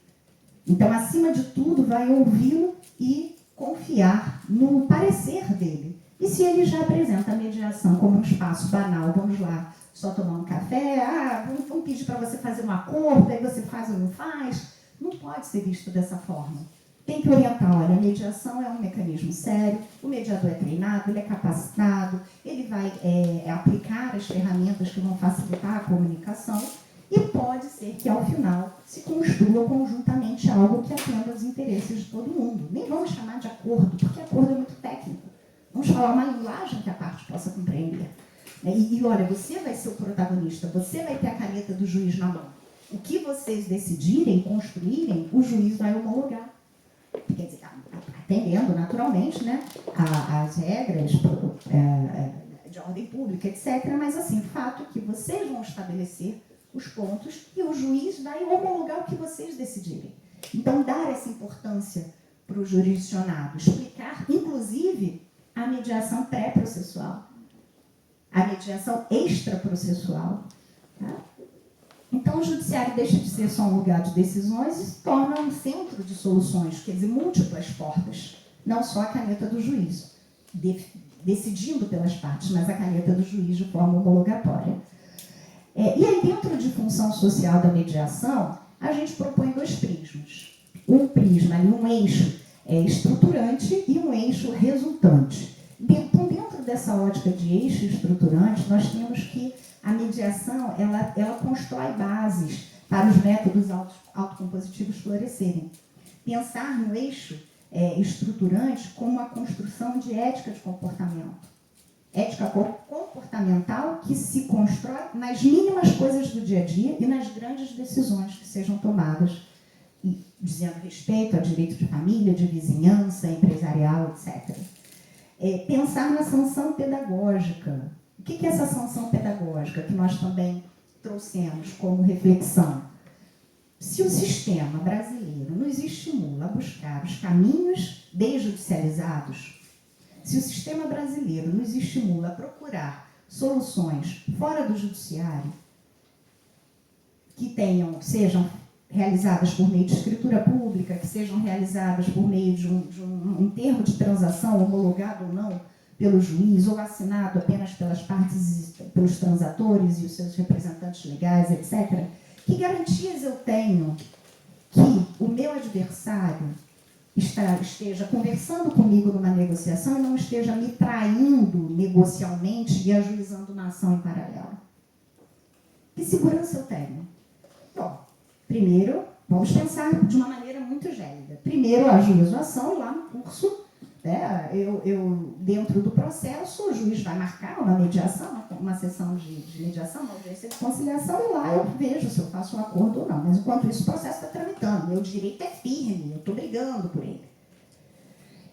Então, acima de tudo, vai ouvi-lo e confiar no parecer dele. E se ele já apresenta a mediação como um espaço banal, vamos lá, só tomar um café, vamos pedir para você fazer um acordo, aí você faz ou não faz, não pode ser visto dessa forma. Tem que orientar, olha, a mediação é um mecanismo sério, o mediador é treinado, ele é capacitado, ele vai aplicar as ferramentas que vão facilitar a comunicação e pode ser que, ao final, se construa conjuntamente algo que atenda aos interesses de todo mundo. Nem vamos chamar de acordo, porque acordo é muito técnico. Vamos falar uma linguagem que a parte possa compreender. E olha, você vai ser o protagonista, você vai ter a caneta do juiz na mão. O que vocês decidirem, construírem, o juiz vai homologar. Quer dizer, atendendo naturalmente, né, as regras de ordem pública, etc. Mas, assim, o fato é que vocês vão estabelecer os pontos e o juiz vai homologar o que vocês decidirem. Então, dar essa importância para o jurisdicionado, explicar, inclusive, a mediação pré-processual, a mediação extraprocessual. Tá? Então, o judiciário deixa de ser só um lugar de decisões e se torna um centro de soluções, quer dizer, múltiplas portas, não só a caneta do juiz, decidindo pelas partes, mas a caneta do juiz de forma homologatória. E aí, dentro de função social da mediação, a gente propõe dois prismas. um prisma, um eixo estruturante e um eixo resultante. Então, dentro dessa ótica de eixo estruturante, nós temos que a mediação ela constrói bases para os métodos autocompositivos florescerem. Pensar no eixo estruturante como a construção de ética de comportamento. Ética comportamental que se constrói nas mínimas coisas do dia a dia e nas grandes decisões que sejam tomadas, e dizendo respeito a direito de família, de vizinhança, empresarial, etc. Pensar na sanção pedagógica. O que é essa sanção pedagógica que nós também trouxemos como reflexão? Se o sistema brasileiro nos estimula a buscar os caminhos desjudicializados, se o sistema brasileiro nos estimula a procurar soluções fora do judiciário, que sejam realizadas por meio de escritura pública, que sejam realizadas por meio de um termo de transação homologado ou não pelo juiz, ou assinado apenas pelas partes, pelos transatores e os seus representantes legais, etc., que garantias eu tenho que o meu adversário esteja conversando comigo numa negociação e não esteja me traindo negocialmente e ajuizando uma ação em paralelo? Que segurança eu tenho? Bom, primeiro, vamos pensar de uma maneira muito gélida. Primeiro, eu ajuizo a ação e lá no curso, eu dentro do processo, o juiz vai marcar uma mediação, uma sessão de mediação, uma audiência de conciliação, e lá eu vejo se eu faço um acordo ou não. Mas, enquanto isso, o processo está tramitando. Meu direito é firme, eu estou brigando por ele.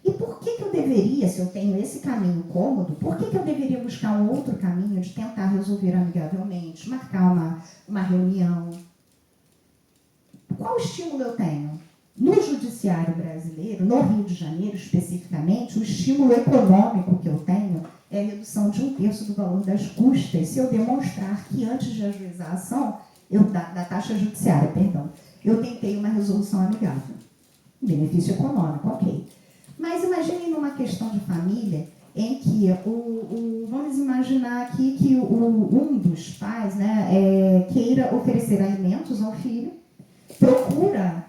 E por que eu deveria, se eu tenho esse caminho cômodo, por que eu deveria buscar um outro caminho de tentar resolver amigavelmente, marcar uma reunião? Qual estímulo eu tenho? No judiciário brasileiro, no Rio de Janeiro especificamente, o estímulo econômico que eu tenho é a redução de 1/3 do valor das custas, se eu demonstrar que antes de ajuizar a ação, da taxa judiciária, perdão, eu tentei uma resolução amigável. Benefício econômico, ok. Mas imaginem numa questão de família em que, vamos imaginar aqui que um dos pais queira oferecer alimentos ao filho, procura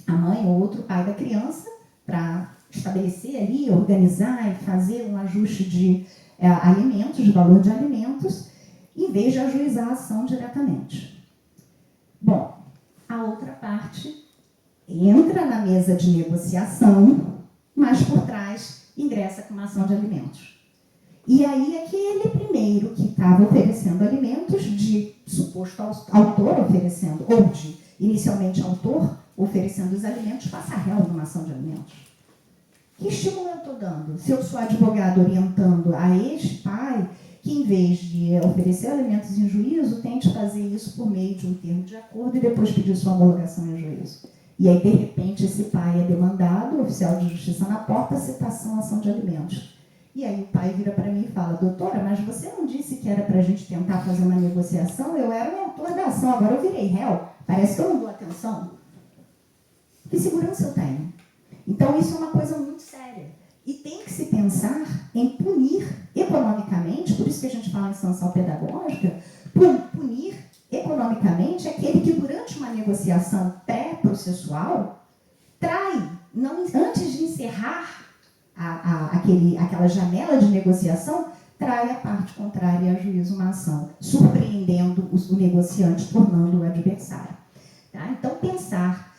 a mãe ou outro pai da criança para estabelecer ali, organizar e fazer um ajuste de alimentos, de valor de alimentos, em vez de ajuizar a ação diretamente. Bom, a outra parte entra na mesa de negociação, mas por trás ingressa com uma ação de alimentos. E aí aquele primeiro que estava oferecendo alimentos, de suposto autor oferecendo, ou de inicialmente autor oferecendo os alimentos, passa réu numa ação de alimentos. Que estímulo eu estou dando? Se eu sou advogado orientando a este pai que, em vez de oferecer alimentos em juízo, tente fazer isso por meio de um termo de acordo e depois pedir sua homologação em juízo. E aí, de repente, esse pai é demandado, o oficial de justiça na porta, citação, ação de alimentos. E aí o pai vira para mim e fala: doutora, mas você não disse que era para a gente tentar fazer uma negociação? Eu era o autor da ação, agora eu virei réu. Parece que eu não dou atenção. Que segurança eu tenho? Então, isso é uma coisa muito séria. E tem que se pensar em punir economicamente, por isso que a gente fala em sanção pedagógica, punir economicamente aquele que, durante uma negociação pré-processual, trai, antes de encerrar aquela janela de negociação, trai a parte contrária a juízo uma ação, surpreendendo o negociante, tornando-o adversário. Tá? Então, pensar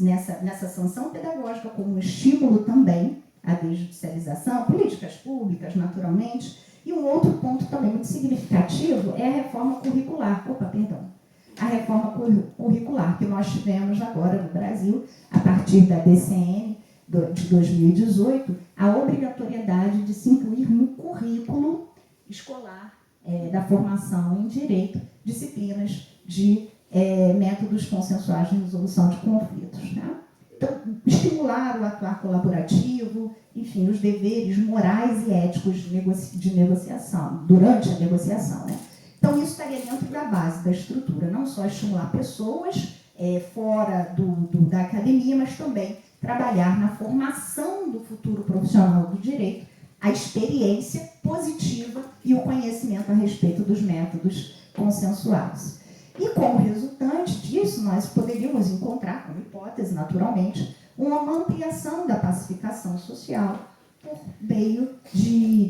nessa sanção pedagógica como um estímulo também à desjudicialização, políticas públicas, naturalmente. E um outro ponto também muito significativo é a reforma curricular. A reforma curricular que nós tivemos agora no Brasil, a partir da DCM de 2018, a obrigatoriedade de se incluir no currículo escolar da formação em direito disciplinas de métodos consensuais de resolução de conflitos. Tá? Então, estimular o atuar colaborativo, enfim, os deveres morais e éticos de negociação, durante a negociação. Né? Então, isso estaria dentro da base da estrutura, não só estimular pessoas fora da academia, mas também trabalhar na formação do futuro profissional do direito, a experiência positiva e o conhecimento a respeito dos métodos consensuais. E como resultante disso, nós poderíamos encontrar, como hipótese, naturalmente, uma ampliação da pacificação social por meio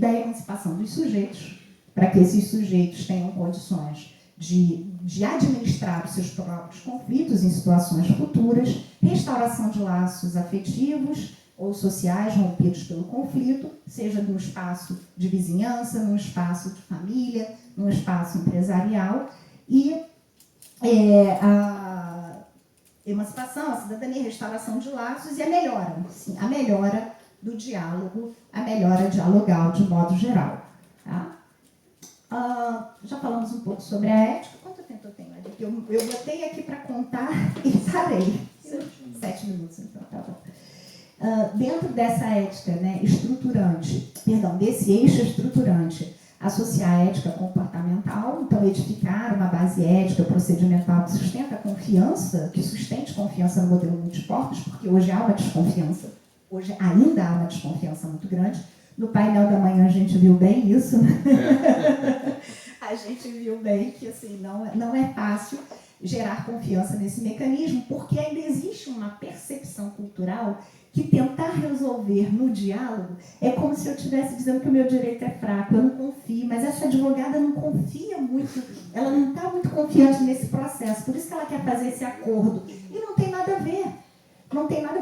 da emancipação dos sujeitos, para que esses sujeitos tenham condições de administrar os seus próprios conflitos em situações futuras, restauração de laços afetivos ou sociais rompidos pelo conflito, seja num espaço de vizinhança, num espaço de família, num espaço empresarial, e a emancipação, a cidadania, a restauração de laços e a melhora, sim, a melhora do diálogo, a melhora dialogal de modo geral. Tá? Já falamos um pouco sobre a ética. Quanto tempo eu tenho? Eu botei aqui para contar e parei. 7 minutos, então, tá bom. Dentro dessa ética, né, estruturante, desse eixo estruturante, associar a ética comportamental, então edificar uma base ética procedimental que sustenta a confiança, que sustente confiança no modelo multiportas, porque hoje há uma desconfiança, hoje ainda há uma desconfiança muito grande. No painel da manhã a gente viu bem isso, né? A gente viu bem que assim, não é fácil gerar confiança nesse mecanismo, porque ainda existe uma percepção cultural que tentar resolver no diálogo é como se eu estivesse dizendo que o meu direito é fraco, eu não confio, mas essa advogada não confia muito, ela não está muito confiante nesse processo, por isso que ela quer fazer esse acordo. E não tem nada a ver,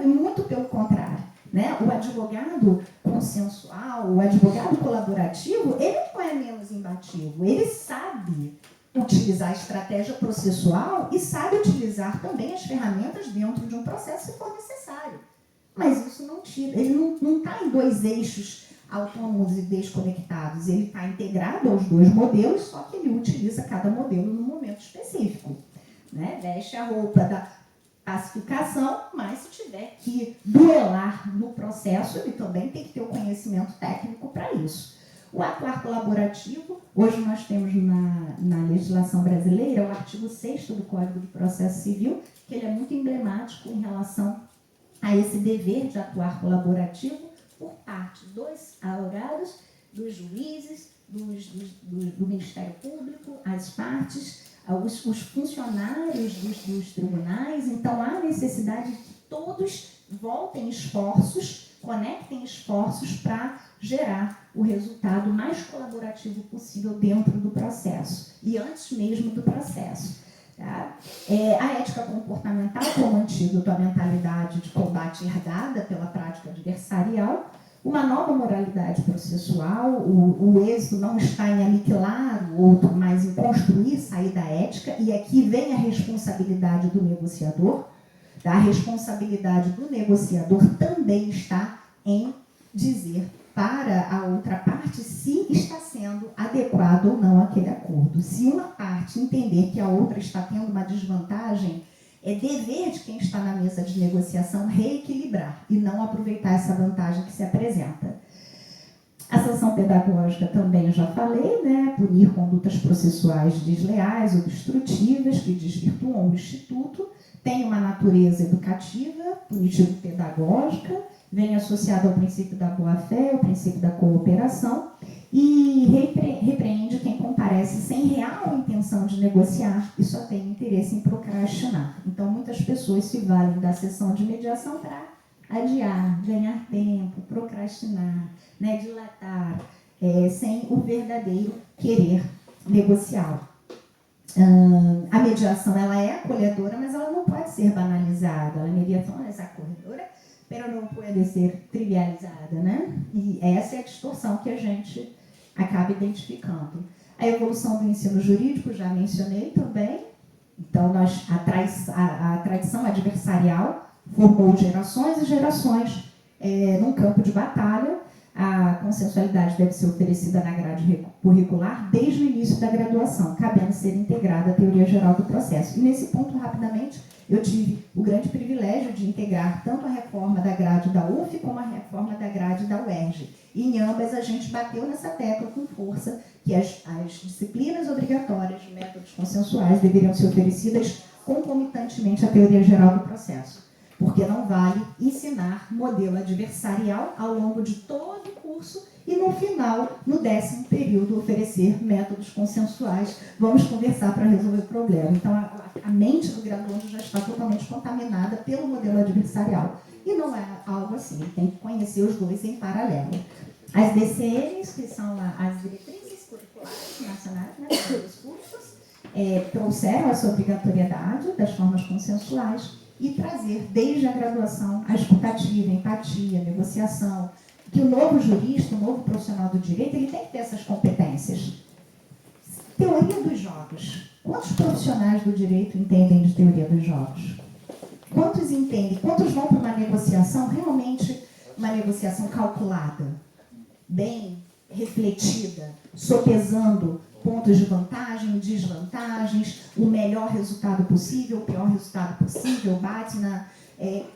muito pelo contrário. Né? O advogado consensual, o advogado colaborativo, ele não é menos imbatível, ele sabe utilizar a estratégia processual e sabe utilizar também as ferramentas dentro de um processo se for necessário. Mas isso não tira, ele não está em dois eixos autônomos e desconectados, ele está integrado aos dois modelos, só que ele utiliza cada modelo num momento específico. Né? Veste a roupa da pacificação, mas se tiver que duelar no processo, ele também tem que ter o conhecimento técnico para isso. O atuar colaborativo, hoje nós temos na legislação brasileira o artigo 6º do Código de Processo Civil, que ele é muito emblemático em relação a esse dever de atuar colaborativo por parte dos advogados, dos juízes, do Ministério Público, as partes, os funcionários dos tribunais. Então, há necessidade de que todos voltem esforços, conectem esforços para gerar o resultado mais colaborativo possível dentro do processo e antes mesmo do processo. Tá? A ética comportamental, como antídoto à mentalidade de combate herdada pela prática adversarial, uma nova moralidade processual, o êxito não está em aniquilar o outro, mas em construir saída ética, e aqui vem a responsabilidade do negociador. A responsabilidade do negociador também está em dizer para a outra parte se está sendo adequado ou não aquele acordo. Se uma parte entender que a outra está tendo uma desvantagem, é dever de quem está na mesa de negociação reequilibrar e não aproveitar essa vantagem que se apresenta. A sanção pedagógica também eu já falei, né? Punir condutas processuais desleais, obstrutivas, que desvirtuam o instituto, tem uma natureza educativa, punitivo-pedagógica, vem associado ao princípio da boa-fé, ao princípio da cooperação, e repreende quem comparece sem real intenção de negociar e só tem interesse em procrastinar. Então, muitas pessoas se valem da sessão de mediação para adiar, ganhar tempo, procrastinar, né, dilatar, sem o verdadeiro querer negociar. A mediação ela é acolhedora, mas ela não pode ser banalizada. A mediação é acolhedora, mas não pode ser trivializada, né? E essa é a distorção que a gente acaba identificando. A evolução do ensino jurídico, já mencionei também. Então, a tradição adversarial formou gerações e gerações num campo de batalha. A consensualidade deve ser oferecida na grade curricular desde o início da graduação, cabendo ser integrada à teoria geral do processo. E nesse ponto, rapidamente, eu tive o grande privilégio de integrar tanto a reforma da grade da UF como a reforma da grade da UERJ. E em ambas a gente bateu nessa tecla com força que as disciplinas obrigatórias de métodos consensuais deveriam ser oferecidas concomitantemente à teoria geral do processo. porque não vale ensinar modelo adversarial ao longo de todo o curso e no final, no 10º período, oferecer métodos consensuais. Vamos conversar para resolver o problema. Então, a mente do graduando já está totalmente contaminada pelo modelo adversarial. E não é algo assim, ele tem que conhecer os dois em paralelo. As DCNs, que são as diretrizes curriculares nacionais, né, dos cursos, trouxeram essa obrigatoriedade das formas consensuais e trazer desde a graduação a escutativa, a empatia, a negociação, que o novo jurista, o novo profissional do direito, ele tem que ter essas competências. Teoria dos jogos. Quantos profissionais do direito entendem de teoria dos jogos? Quantos entendem? Quantos vão para uma negociação, realmente uma negociação calculada, bem refletida, sopesando pontos de vantagem, desvantagens, o melhor resultado possível, o pior resultado possível, bate na...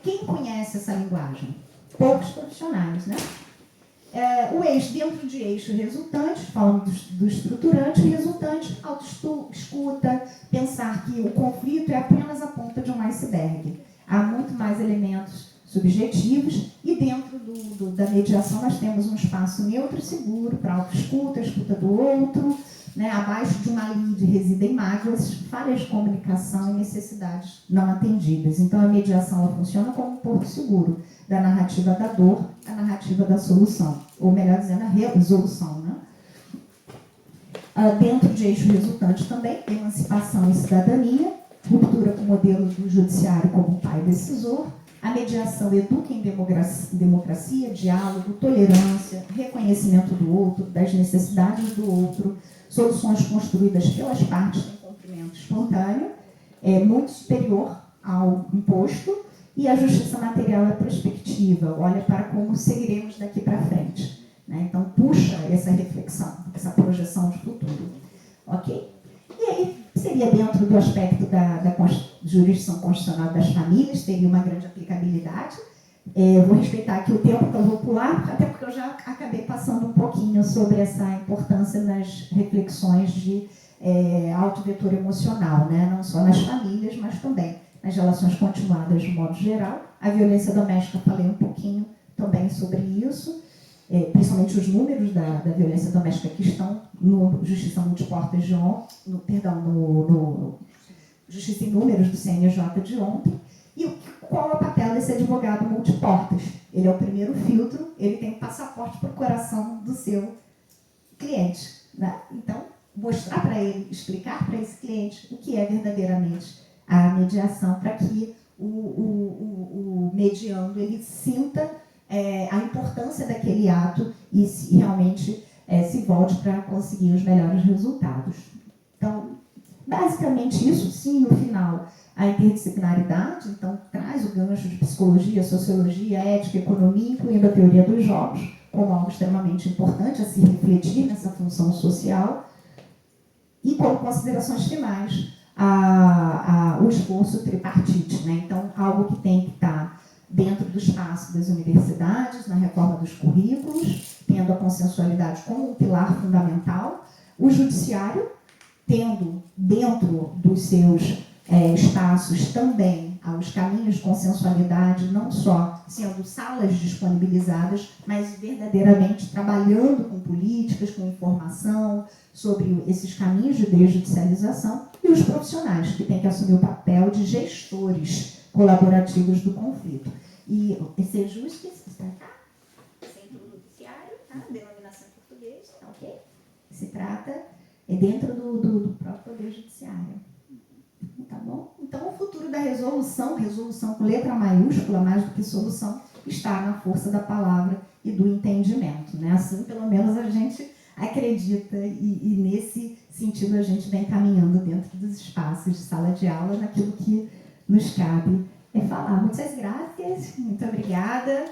quem conhece essa linguagem? Poucos profissionais, né? O eixo, dentro de eixo resultante, falando do estruturante, resultante, autoescuta, pensar que o conflito é apenas a ponta de um iceberg. Há muito mais elementos subjetivos e dentro da mediação nós temos um espaço neutro e seguro para autoescuta, escuta do outro, né? Abaixo de uma lide residem mágoas, falhas de comunicação e necessidades não atendidas. Então a mediação ela funciona como um porto seguro da narrativa da dor, a narrativa da solução, ou melhor dizendo, a resolução, né? Dentro de eixo resultante também, emancipação e cidadania, ruptura com o modelo do judiciário como pai decisor, a mediação educa em democracia, diálogo, tolerância, reconhecimento do outro, das necessidades do outro, soluções construídas pelas partes em cumprimento espontâneo, muito superior ao imposto, e a justiça material é prospectiva, olha para como seguiremos daqui para frente, né? Então, puxa essa reflexão, essa projeção de futuro. Ok? E aí, seria dentro do aspecto da jurisdição constitucional das famílias, teria uma grande aplicabilidade. Vou respeitar aqui o tempo que eu vou pular, até porque eu já acabei passando um pouquinho sobre essa importância nas reflexões de autovetor emocional, né? Não só nas famílias, mas também nas relações continuadas de modo geral. A violência doméstica, falei um pouquinho também sobre isso, principalmente os números da violência doméstica que estão no Justiça Multiportas de ontem, no Justiça em Números do CNJ de ontem. E qual é o papel desse advogado multiportas? Ele é o primeiro filtro, ele tem um passaporte para o coração do seu cliente, né? Então, mostrar para ele, explicar para esse cliente o que é verdadeiramente a mediação, para que o mediando ele sinta a importância daquele ato e realmente se volte para conseguir os melhores resultados. Então, basicamente isso, sim, no final, a interdisciplinaridade, então traz o gancho de psicologia, sociologia, ética, economia, incluindo a teoria dos jogos, como algo extremamente importante a se refletir nessa função social, e como considerações finais, o esforço tripartite, né? Então, algo que tem que estar dentro do espaço das universidades, na reforma dos currículos, tendo a consensualidade como um pilar fundamental, o judiciário, tendo dentro dos seus espaços também os caminhos de consensualidade, não só sendo salas disponibilizadas, mas verdadeiramente trabalhando com políticas, com informação sobre esses caminhos de desjudicialização, e os profissionais, que têm que assumir o papel de gestores colaborativos do conflito. E ser justo, centro judiciário, tá? Denominação em português, tá, ok? Se trata dentro do próprio Poder Judiciário. Tá bom? Então, o futuro da resolução com letra maiúscula, mais do que solução, está na força da palavra e do entendimento, né? Assim, pelo menos, a gente acredita e nesse sentido a gente vem caminhando dentro dos espaços de sala de aula naquilo que nos cabe falar. Muitas graças, muito obrigada.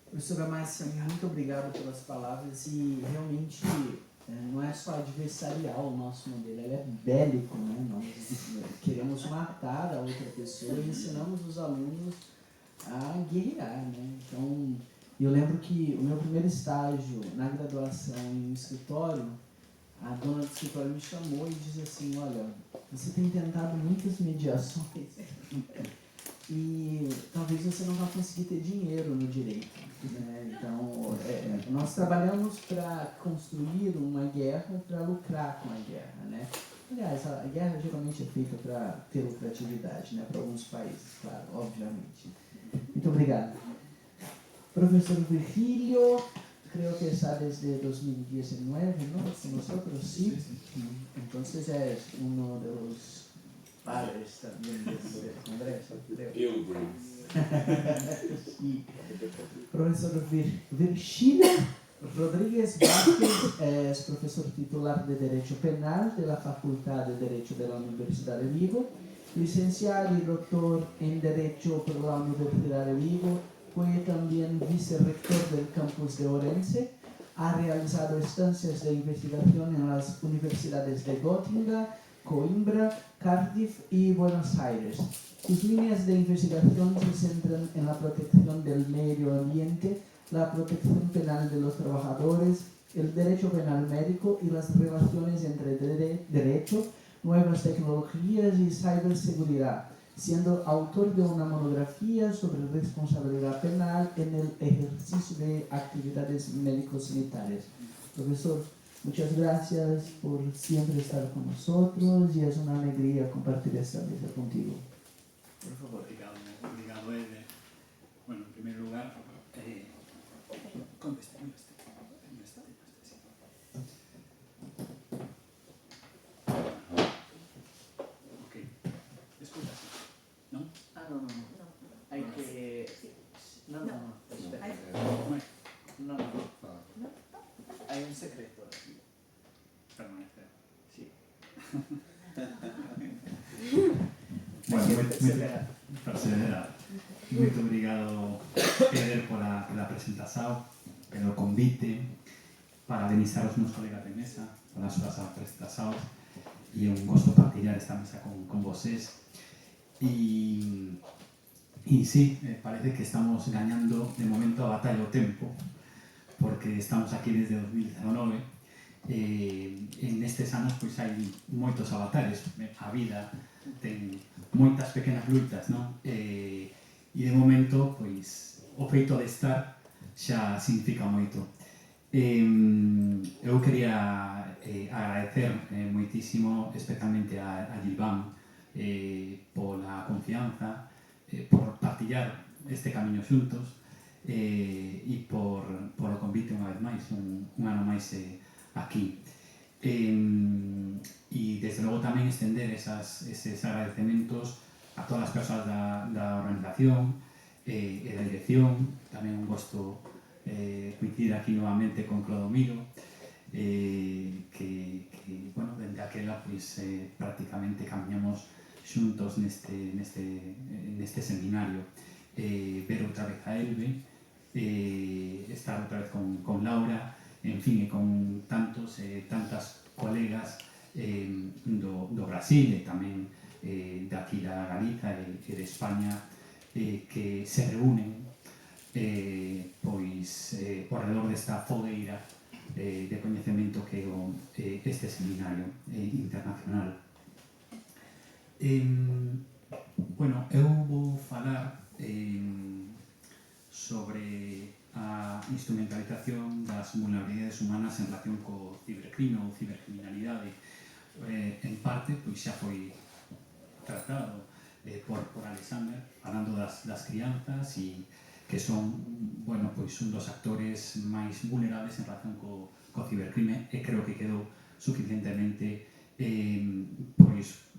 Professora Márcia, muito obrigado pelas palavras e realmente não é só adversarial o nosso modelo, ele é bélico, né? Nós queremos matar a outra pessoa e ensinamos os alunos a guerrear, né? Então, eu lembro que o meu primeiro estágio na graduação em escritório, a dona do escritório me chamou e disse assim, olha, você tem tentado muitas mediações e talvez você não vá conseguir ter dinheiro no direito. Né? Então, nós trabalhamos para construir uma guerra, para lucrar com a guerra. Né? Aliás, a guerra geralmente é feita para ter lucratividade, né? Para alguns países, claro, obviamente. Muito obrigado. Professor Virgilio, creo que está desde 2019, ¿no? Con nosotros, sí. Entonces es uno de los padres también del Congreso, creo. Pilgrims. Sí. Profesor Virgilio Rodríguez Vázquez es profesor titular de Derecho Penal de la Facultad de Derecho de la Universidad de Vigo, licenciado y doctor en Derecho por la Universidad de Vigo. Fue también vicerrector del campus de Orense, ha realizado estancias de investigación en las universidades de Göttingen, Coimbra, Cardiff y Buenos Aires. Sus líneas de investigación se centran en la protección del medio ambiente, la protección penal de los trabajadores, el derecho penal médico y las relaciones entre derecho, nuevas tecnologías y ciberseguridad, siendo autor de una monografía sobre responsabilidad penal en el ejercicio de actividades médico-sanitarias. Profesor, muchas gracias por siempre estar con nosotros y es una alegría compartir esta mesa contigo. Por favor. Obrigado, Eder. Bueno, en primer lugar, Ok, escucha, ¿no? Ah, no. Hay que... No, espera. Bueno, No. Hay un secreto aquí. permanecer. Sí. Bueno, Hay que muito perseverar. Muito obrigado, Eder, pela presentación, pelo convite, parabenizar os meus colegas de mesa polas súas presentacións e é un gosto partillar esta mesa con vocês e sí, parece que estamos gañando de momento a batalla o tempo porque estamos aquí desde 2019 en estes anos pois hai moitos avatares, a vida ten moitas pequenas luitas, non? E de momento, pois, o feito de estar xa significa moito. Eu quería agradecer moitísimo, especialmente a Gilván, pola confianza, por partillar este camiño xuntos e por o convite unha vez máis, un ano máis aquí. E desde logo tamén estender eses agradecementos a todas as persoas da organización e da dirección. Tamén un gosto coincidir aquí novamente con Clodomiro, que bueno, dende aquela pois prácticamente camiñamos xuntos neste seminario, ver outra vez a Elbe, estar outra vez con Laura, en fin, e con tantas colegas do Brasil e tamén de aquí da Galiza e de España que se reúnen pois ao redor desta fogueira de coñecemento que é este seminario internacional. Bueno, eu vou falar sobre a instrumentalización das vulnerabilidades humanas en relación co cibercrime ou cibercriminalidade. En parte, pois xa foi tratado por Alexander, falando das crianzas e que son, bueno, pois un dos actores máis vulnerables en relación co cibercrime e creo que quedou suficientemente pois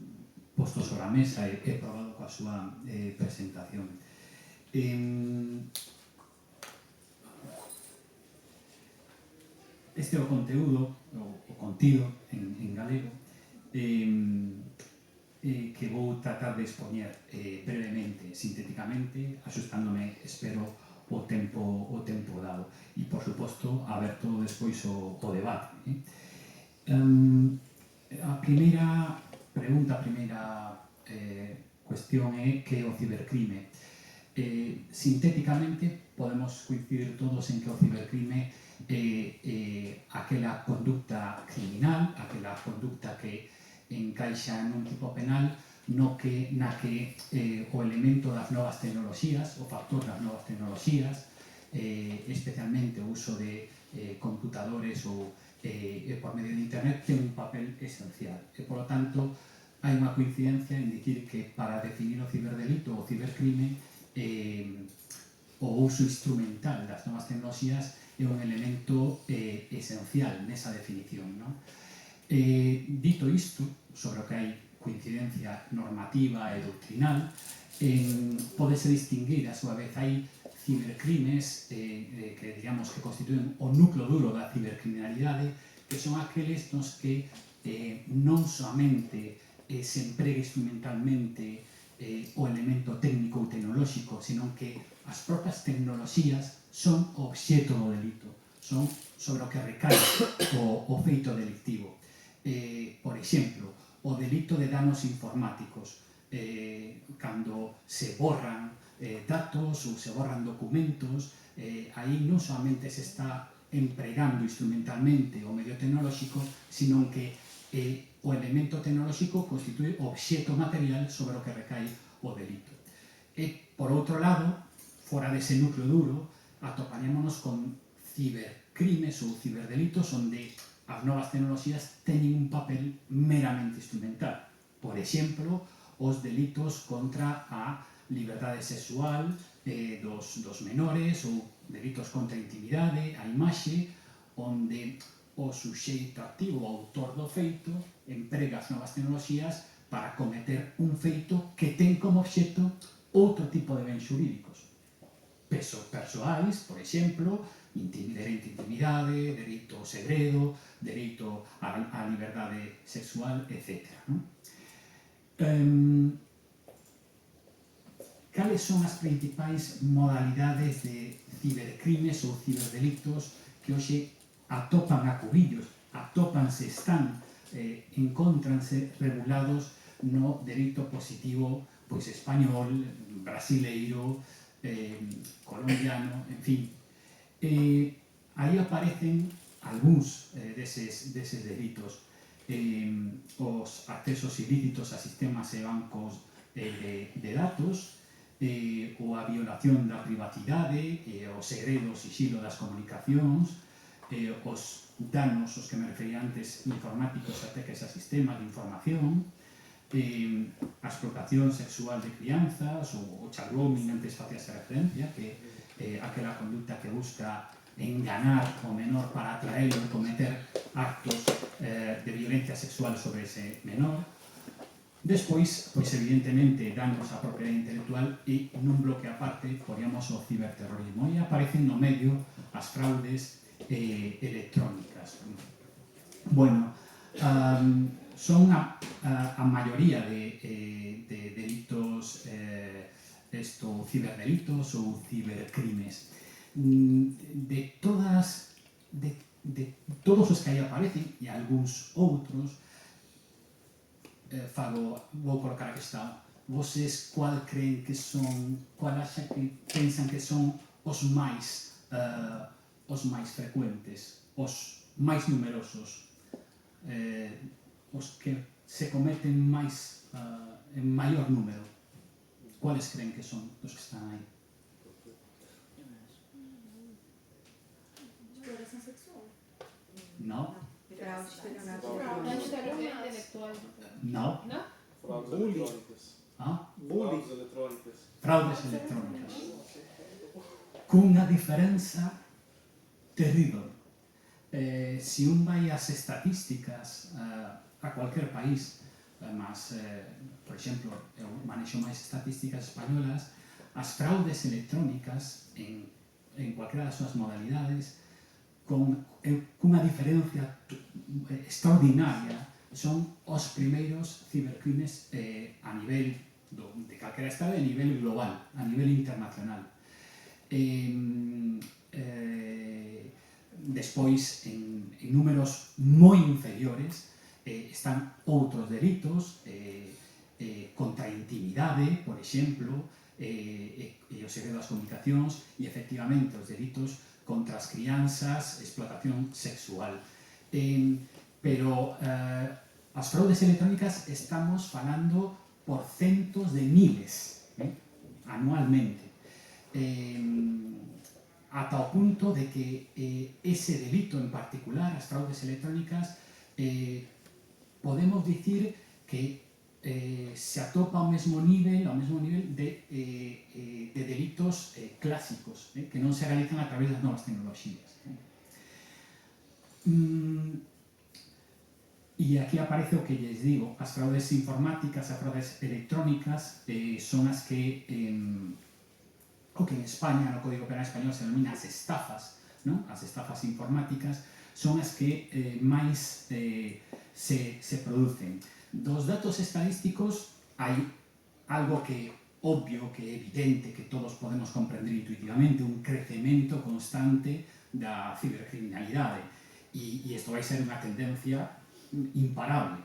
posto sobre a mesa e probado coa súa presentación. Este é o conteúdo, o contido en galego, que vou tratar de expoñer brevemente, sintéticamente, axustándome, espero, o tempo dado. E, por suposto, aberto despois o debate. A primeira pregunta, a primeira cuestión é que é o cibercrime. Sintéticamente, podemos coincidir todos en que o cibercrime é aquela conducta criminal, a conducta que encaixa nun tipo penal na que o elemento das novas tecnoloxías, o factor das novas tecnoloxías, especialmente o uso de computadores ou por medio de internet, ten un papel esencial. E, polo tanto, hai unha coincidencia en dicir que para definir o ciberdelito ou o cibercrime o uso instrumental das novas tecnoloxías é un elemento esencial nesa definición, non? Dito isto, sobre o que hai coincidencia normativa e doctrinal, podese distinguir a súa vez hai cibercrimes que digamos que constituen o núcleo duro da cibercriminalidade, que son aqueles nos que non soamente se emprega instrumentalmente o elemento técnico ou tecnolóxico, senón que as propias tecnoloxías son o obxeto do delito, son sobre o que recae o feito delictivo. Por exemplo, o delito de danos informáticos, cando se borran datos ou se borran documentos, aí non solamente se está empregando instrumentalmente o medio tecnolóxico, sino que o elemento tecnolóxico constitúe o obxeto material sobre o que recae o delito. E, por outro lado, fora dese núcleo duro, atoparíamos con cibercrimes ou ciberdelitos onde as novas tecnoloxías teñen un papel meramente instrumental. Por exemplo, os delitos contra a liberdade sexual dos menores ou delitos contra a intimidade, a imaxe, onde o suxeito activo, o autor do feito, emprega as novas tecnoloxías para cometer un feito que ten como obxecto outro tipo de bens xurídicos. Pesos persoais, por exemplo, dereito á intimidade, dereito ao segredo, dereito á liberdade sexual, etc. Cales son as principais modalidades de cibercrimes ou ciberdelitos que hoxe atopan a cubillos, atópanse, están, encóntranse regulados no dereito positivo pois español, brasileiro, colombiano, en fin. Aí aparecen algúns deses delitos, os accesos ilícitos a sistemas e bancos de datos, ou a violación da privacidade, o segredo, o sixilo das comunicacións, os danos, os que me refería antes, informáticos, ataques a sistemas de información, a explotación sexual de crianzas, o child grooming, antes facíase referencia, que é aquela conducta que busca enganar o menor para atraerlo e cometer actos de violencia sexual sobre ese menor. Despois, pois evidentemente, danos a propiedade intelectual e nun bloque aparte poríamos o ciberterrorismo. E aparecen no medio as fraudes electrónicas. Bueno, son a maioría de delitos, ciberdelitos ou cibercrimes. De todos os que aí aparecen, e algúns outros, vou colocar a questão, vocês qual creen que son, qual acham que pensan que son os máis frecuentes, os máis numerosos, os que se cometen máis en maior número? Quales creen que son os que están aí? Exploração sexual. Não? Fraude, estelionato Intelectual. Não? Não? Fraudes Bullying. eletrônicas. Bullying. Fraudes eletrônicas. Fraudes electrónicas. Cunha diferenza terrível. Se un vai ás estatísticas a cualquier país, mas, por exemplo, eu manexo máis estatísticas españolas, as fraudes electrónicas en cualquiera das súas modalidades cunha diferencia extraordinaria son os primeiros cibercrimes a nivel de calquera estado, a nivel global, a nivel internacional. Despois, en números moi inferiores, están outros delitos contra a intimidade, por exemplo, e o segredo das comunicacións, e efectivamente os delitos contra as crianzas, explotación sexual. pero as fraudes electrónicas estamos falando por centos de miles anualmente, ata o punto de que ese delito en particular, as fraudes electrónicas, podemos dicir que se atopa ao mesmo nivel de delitos clásicos, que non se realizan a través das novas tecnoloxías. E aquí aparece o que lles digo, as fraudes informáticas, as fraudes electrónicas son as que o que en España, no Código Penal español, se denomina as estafas, non? As estafas informáticas son as que máis se producen. Dos datos estadísticos hai algo que obvio, que é evidente, que todos podemos comprender intuitivamente, un crecemento constante da cibercriminalidade. E isto vai ser unha tendencia imparable,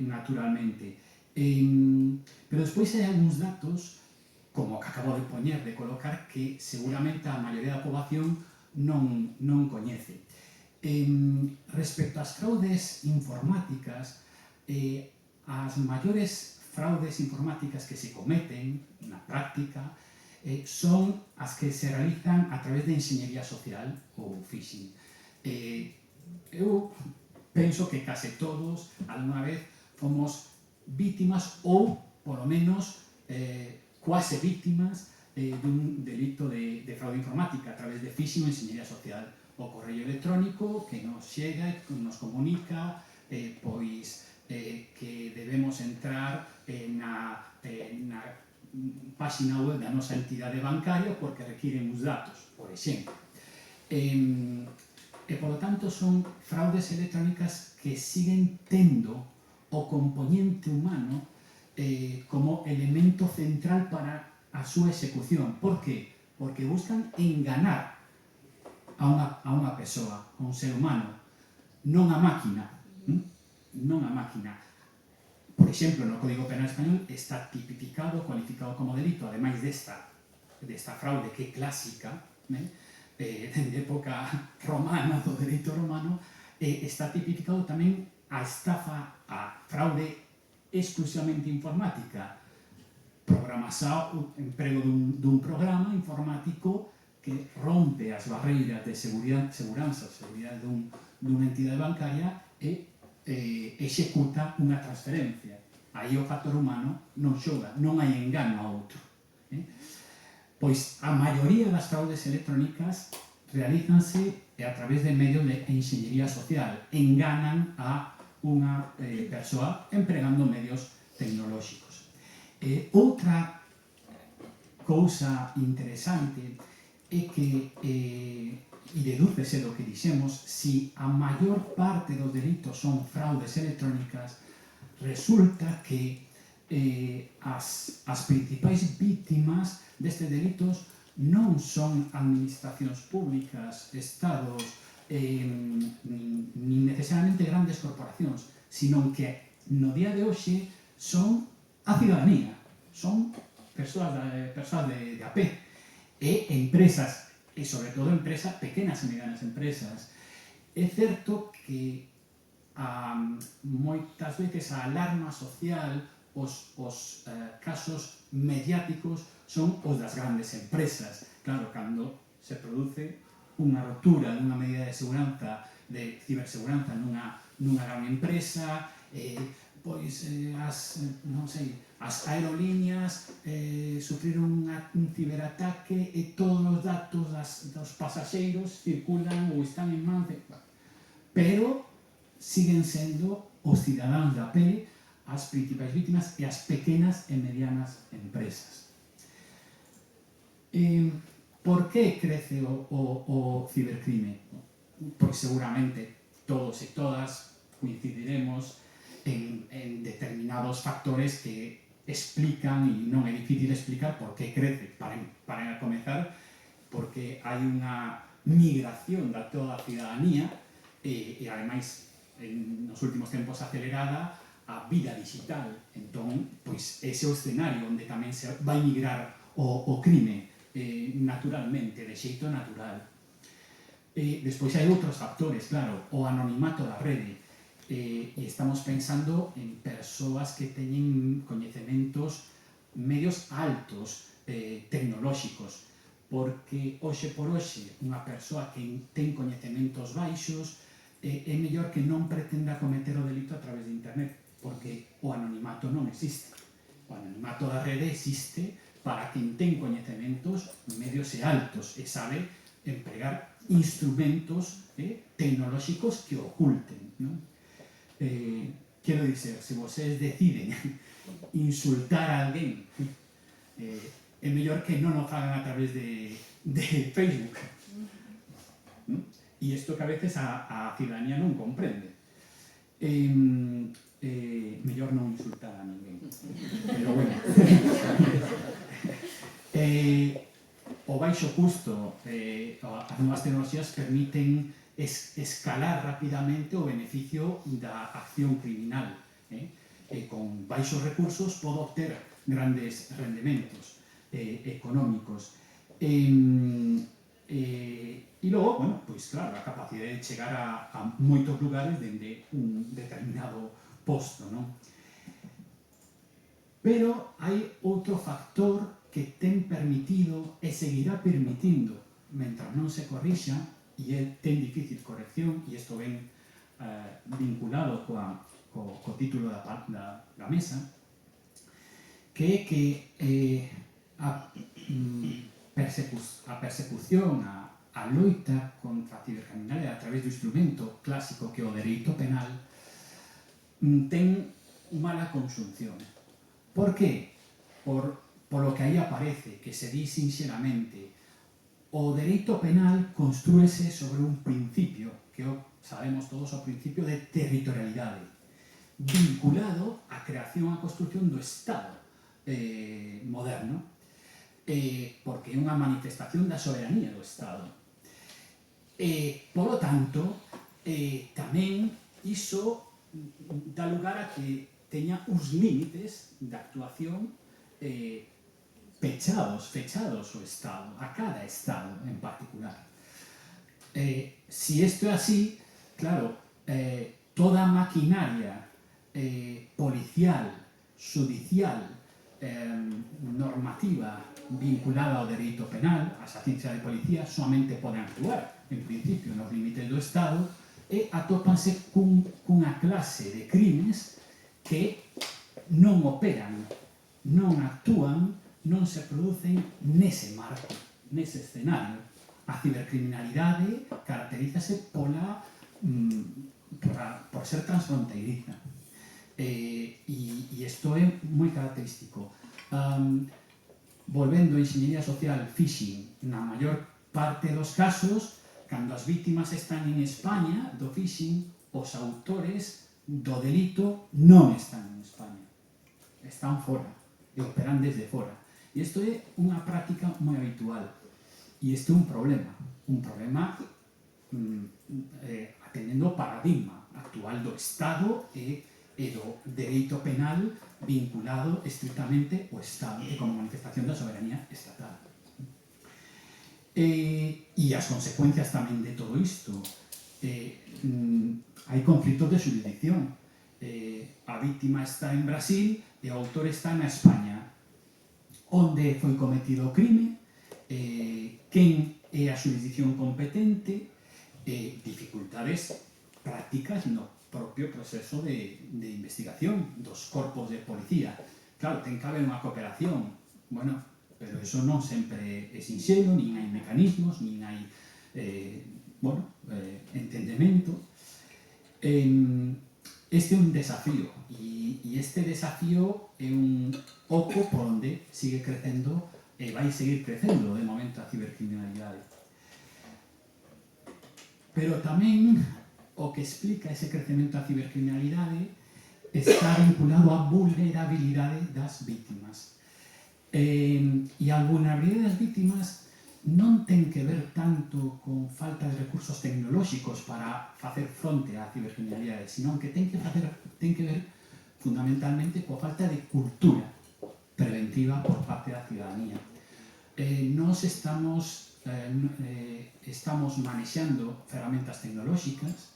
naturalmente. Pero despois hai algúns datos, como que acabo de poñer, de colocar, que seguramente a maioría da poboación non coñece. Respecto ás fraudes informáticas, as maiores fraudes informáticas que se cometen na práctica son as que se realizan a través de enxeñería social ou phishing. Eu penso que case todos alguna vez fomos vítimas ou, polo menos, quase vítimas dun delito de fraude informática a través de phishing ou enxeñería social. O correo electrónico que nos chega e nos comunica pois que debemos entrar na página web da nosa entidade bancaria porque requiren os datos, por exemplo. E, polo tanto, son fraudes electrónicas que siguen tendo o componente humano como elemento central para a súa execución. Por que? Porque buscan enganar a unha persoa, a un ser humano, non a máquina. Non a máquina. Por exemplo, no Código Penal español está tipificado, cualificado como delito, ademais desta fraude que é clásica, de época romana, do dereito romano, está tipificado tamén a estafa, a fraude exclusivamente informática, programação, emprego dun programa informático que rompe as barreiras de seguranza dunha entidade bancaria e executa unha transferencia. Aí o factor humano non xoga, non hai engano a outro. Pois a maioría das fraudes electrónicas realízanse a través de medios de enxeñería social. Enganan a unha persoa empregando medios tecnolóxicos. Outra cousa interesante é que e dedúcese do que dixemos, si a maior parte dos delitos son fraudes electrónicas, resulta que as principais vítimas destes delitos non son administracións públicas, estados, nin necesariamente grandes corporacións, sino que no día de hoxe son a cidadanía, son persoas de a pé, e empresas, e sobre todo empresas, pequenas e medianas empresas. É certo que moitas veces a alarma social, os casos mediáticos son os das grandes empresas. Claro, cando se produce unha rotura dunha medida de seguranza, de ciberseguranza nunha gran empresa, pois as aerolíneas sufriron un ciberataque e todos os datos dos pasaxeiros circulan ou están en mans de... Pero siguen sendo os cidadáns da pé as principais vítimas e as pequenas e medianas empresas. Por que crece o cibercrime? Pois seguramente todos e todas coincidiremos en determinados factores que explican, e non é difícil explicar por que crece. Para comezar, porque hai unha migración da toda a cidadanía e ademais nos últimos tempos acelerada a vida digital. Entón, pois ese é o escenario onde tamén se vai migrar o crime naturalmente, de xeito natural. Despois hai outros factores, claro, o anonimato da rede, e estamos pensando en persoas que teñen coñecementos medios altos tecnolóxicos, porque hoxe por hoxe unha persoa que ten coñecementos baixos é mellor que non pretenda cometer o delito a través de internet, porque o anonimato non existe. O anonimato da rede existe para quen ten coñecementos medios e altos e sabe empregar instrumentos tecnolóxicos que oculten, non? Quero dizer, se vocês deciden insultar a alguén, é mellor que non o fagan a través de Facebook. E isto que a veces a ciudadanía non comprende. Mellor non insultar a ninguén. Pero bueno. O baixo custo, as novas tecnoloxías permiten escalar rapidamente o beneficio da acción criminal. Con baixos recursos podo obter grandes rendementos económicos. E logo, bueno, pois claro, a capacidade de chegar a moitos lugares dende un determinado posto, non? Pero hai outro factor que ten permitido e seguirá permitindo, mentras non se corrixa, e ten difícil corrección, e isto ven vinculado co título da mesa, que é que a persecución, a loita contra a cibercriminalidade a través do instrumento clásico que é o dereito penal ten mala conxunción. Por que? Polo que aí aparece, que se di sinxeramente, o dereito penal construese sobre un principio, que sabemos todos o principio de territorialidade, vinculado á creación e á construción do Estado moderno, porque é unha manifestación da soberanía do Estado. Por lo tanto, tamén iso dá lugar a que teña uns límites de actuación fechados o Estado, a cada Estado en particular. Si isto é así, claro, toda a maquinaria policial, judicial, normativa vinculada ao dereito penal, as axencias de policía solamente poden actuar, en principio, nos límites do Estado, e atópanse cunha clase de crimes que non operan, non actúan, non se producen nese marco, nese escenario. A cibercriminalidade caracterízase por ser transfronteiriza. E isto é moi característico. Volvendo a enxeñería social, phishing, na maior parte dos casos, cando as vítimas están en España do phishing, os autores do delito non están en España, están fora, e operan desde fora. E isto é unha práctica moi habitual, e isto é un problema atendendo o paradigma actual do Estado e do dereito penal vinculado estritamente ao Estado e como manifestación da soberanía estatal. E as consecuencias tamén de todo isto, hai conflitos de xurisdicción. A vítima está en Brasil e o autor está na España. Onde foi cometido o crime, quen é a xurisdicción competente, dificultades prácticas no propio proceso de investigación dos corpos de policía. Claro, ten que haber unha cooperación, bueno, pero eso non sempre é sinxelo, nin hai mecanismos, nin hai entendemento. Este é un desafío, e este desafío é un oco por onde sigue crecendo e vai seguir crecendo de momento a cibercriminalidade. Pero tamén o que explica ese crecemento da cibercriminalidade está vinculado á vulnerabilidade das vítimas. E a vulnerabilidade das vítimas non ten que ver tanto con falta de recursos tecnolóxicos para facer fronte á cibercriminalidade, sino que ten que ver fundamentalmente coa falta de cultura preventiva por parte da ciudadanía. Nos estamos estamos manexando ferramentas tecnolóxicas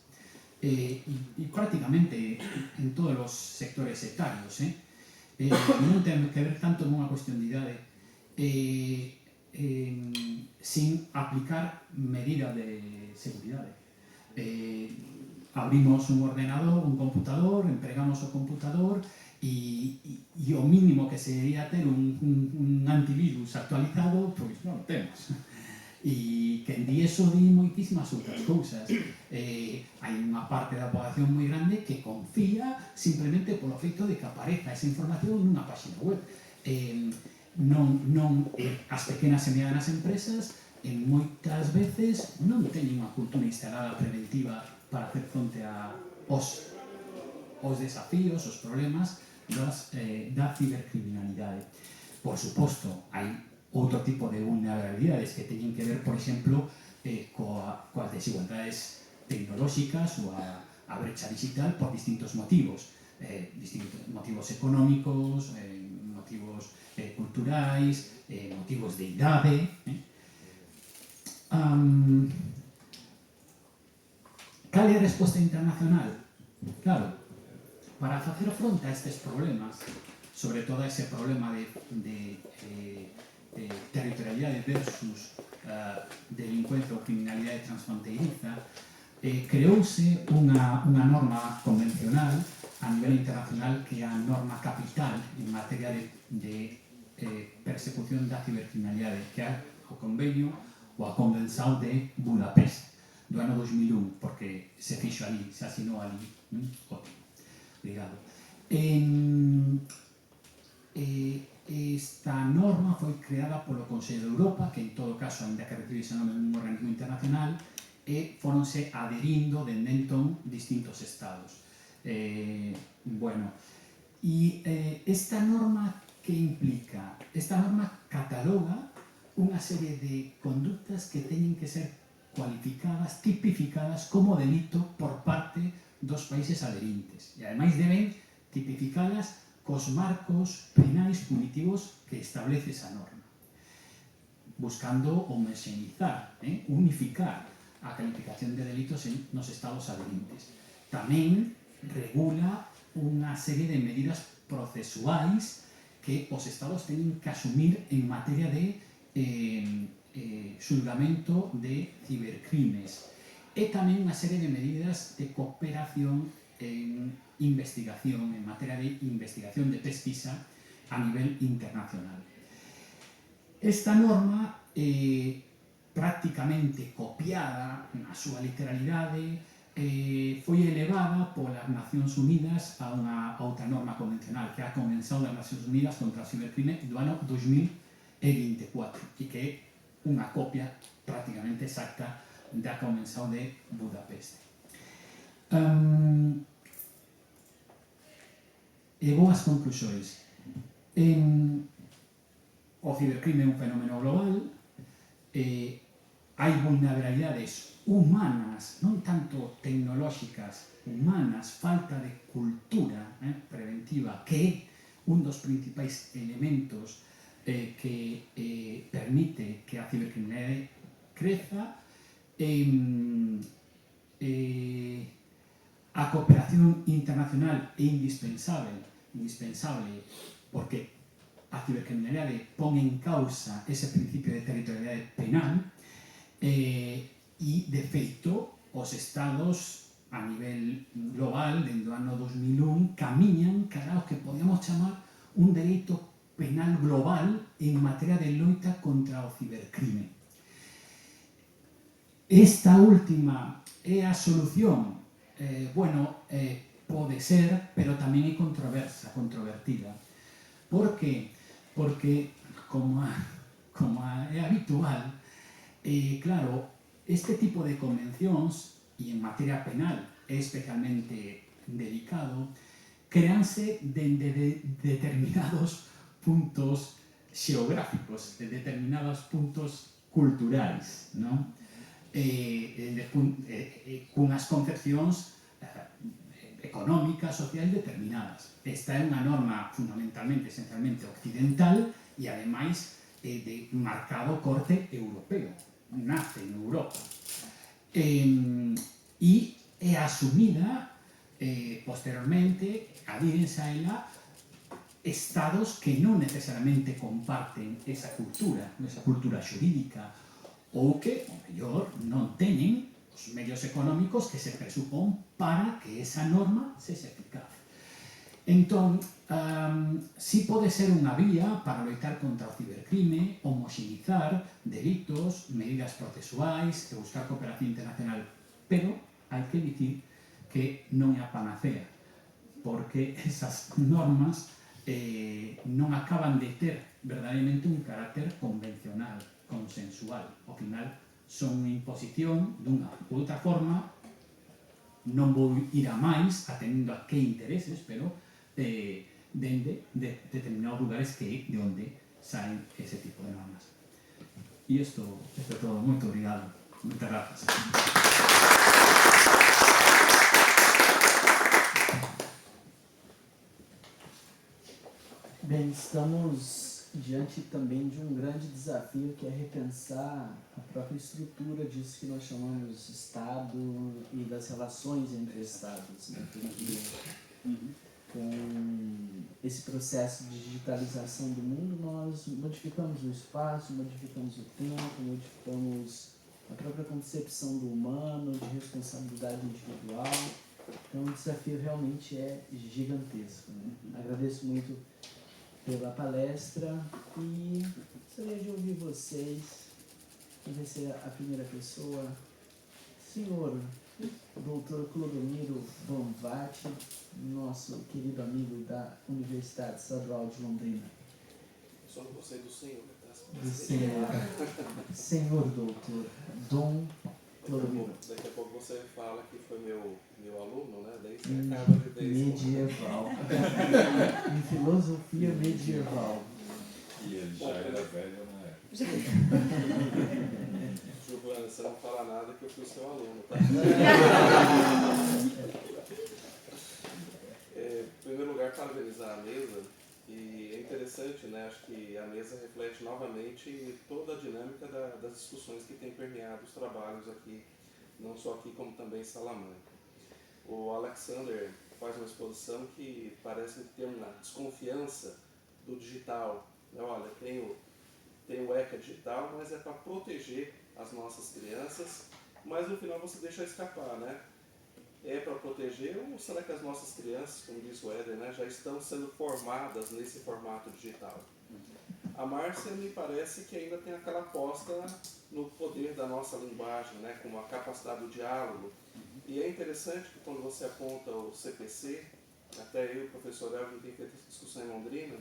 e prácticamente en todos os sectores etarios. Non ten que ver tanto nunha cuestión de idade sin aplicar medidas de seguridade. Abrimos un ordenador, un computador, empregamos o computador e o mínimo que sería ter un antivirus actualizado, pois non o temos. E que di eso di moitísimas outras cousas. Hai unha parte da población moi grande que confía simplemente polo feito de que apareza esa información nunha página web. As pequenas e medianas empresas moitas veces non teñen unha cultura instalada preventiva para hacer fronte aos desafíos, os problemas da cibercriminalidade. Por suposto, hai outro tipo de vulnerabilidades que teñen que ver, por exemplo, coas desigualdades tecnolóxicas ou a brecha digital por distintos motivos económicos, motivos culturais, motivos de idade. Cal é a resposta internacional? Claro, para facer fronte a estes problemas, sobre todo a ese problema de territorialidade versus delincuencia ou criminalidade transfronteiriza, creouse unha norma convencional a nivel internacional que é a norma capital en materia de persecución da cibercriminalidade, que é o convenio ou a Convenção de Budapest do ano 2001, porque se fixo ali, se asinou ali. Obrigado. Esta norma foi creada polo Consello de Europa, que en todo caso, ainda que recibe ese nome un organismo internacional, e foronse aderindo dende entón distintos estados. Esta norma que implica? Esta norma cataloga unha serie de conductas que teñen que ser cualificadas, tipificadas como delito por parte dos países adherentes. E ademais deben tipificadas cos marcos penais punitivos que establece esa norma, buscando homoxeneizar, unificar a calificación de delitos nos estados adherentes. Tamén regula unha serie de medidas procesuais que os estados teñen que asumir en materia de xulgamento de cibercrimes e tamén unha serie de medidas de cooperación en investigación, en materia de investigación de pesquisa a nivel internacional. Esta norma prácticamente copiada na súa literalidade foi elevada polas Nacións Unidas a outra norma convencional, que é a Convención das Nacións Unidas contra o Cibercrime do ano 2024 e que é unha copia prácticamente exacta da Convención de Budapest. E boas conclusións. O cibercrime é un fenómeno global, hai vulnerabilidades humanas, non tanto tecnolóxicas, humanas, falta de cultura preventiva, que é un dos principais elementos que permite que a cibercriminalidade creza. A cooperación internacional é indispensable porque a cibercriminalidade pon en causa ese principio de territorialidade penal e, de feito, os estados a nivel global, dende o ano 2001, camiñan cara ao que podíamos chamar un dereito penal global en materia de loita contra o cibercrime. Esta última é a solución? Pode ser, pero tamén é controvertida. Por que? Porque, como é habitual, claro, este tipo de convencións, e en materia penal é especialmente delicado, créanse dende determinados puntos xeográficos, de determinados puntos culturais, non? Cunhas concepcións económicas, sociais determinadas. Esta é unha norma fundamentalmente, esencialmente occidental e ademais de marcado corte europeo. nace en Europa e é asumida posteriormente, adírense a ela estados que non necesariamente comparten esa cultura xurídica, ou que, ao mellor, non teñen os medios económicos que se presupón para que esa norma sexa eficaz. Entón, si pode ser unha vía para loitar contra o cibercrime, homoxeizar delitos, medidas procesuais e buscar cooperación internacional, pero hai que dicir que non é a panacea, porque esas normas non acaban de ter verdadeiramente un carácter convencional, consensual. Ao final, son unha imposición dunha ou outra forma, non vou ir a máis, atendendo a que intereses, pero dende de determinados lugares que de onde saen ese tipo de normas. E isto é todo. Moito obrigado. Moitas grazas. Bem, estamos diante também de um grande desafio, que é repensar a própria estrutura disso que nós chamamos de Estado e das relações entre Estados, né? Porque com esse processo de digitalização do mundo, nós modificamos o espaço, modificamos o tempo, modificamos a própria concepção do humano, de responsabilidade individual. Então o desafio realmente é gigantesco, né? Agradeço muito pela palestra e gostaria de ouvir vocês. Quem vai ser a primeira pessoa? Senhor Dr. Clodomiro Bonvati, nosso querido amigo da Universidade Estadual de Londrina. Só não gostei do senhor, tá? Do senhor, senhor doutor Dom Clodomiro. Daqui a pouco você fala que foi meu aluno, né? Daí você acaba de ver isso. Medieval. Em filosofia medieval. E ele já era velho na época. Giovana, você não fala nada que eu fui seu aluno, tá? Em primeiro lugar, parabenizar a mesa. E é interessante, né? Acho que a mesa reflete novamente toda a dinâmica das discussões que tem permeado os trabalhos aqui, não só aqui como também em Salamanca. O Alexander faz uma exposição que parece ter uma desconfiança do digital. Olha, tem o ECA digital, mas é para proteger as nossas crianças, mas no final você deixa escapar, né? É para proteger ou será que as nossas crianças, como disse o Éder, né, já estão sendo formadas nesse formato digital? A Márcia me parece que ainda tem aquela aposta no poder da nossa linguagem, né, com a capacidade do diálogo. E é interessante que quando você aponta o CPC, até eu e o professor Elvin tem feito essa discussão em Londrina,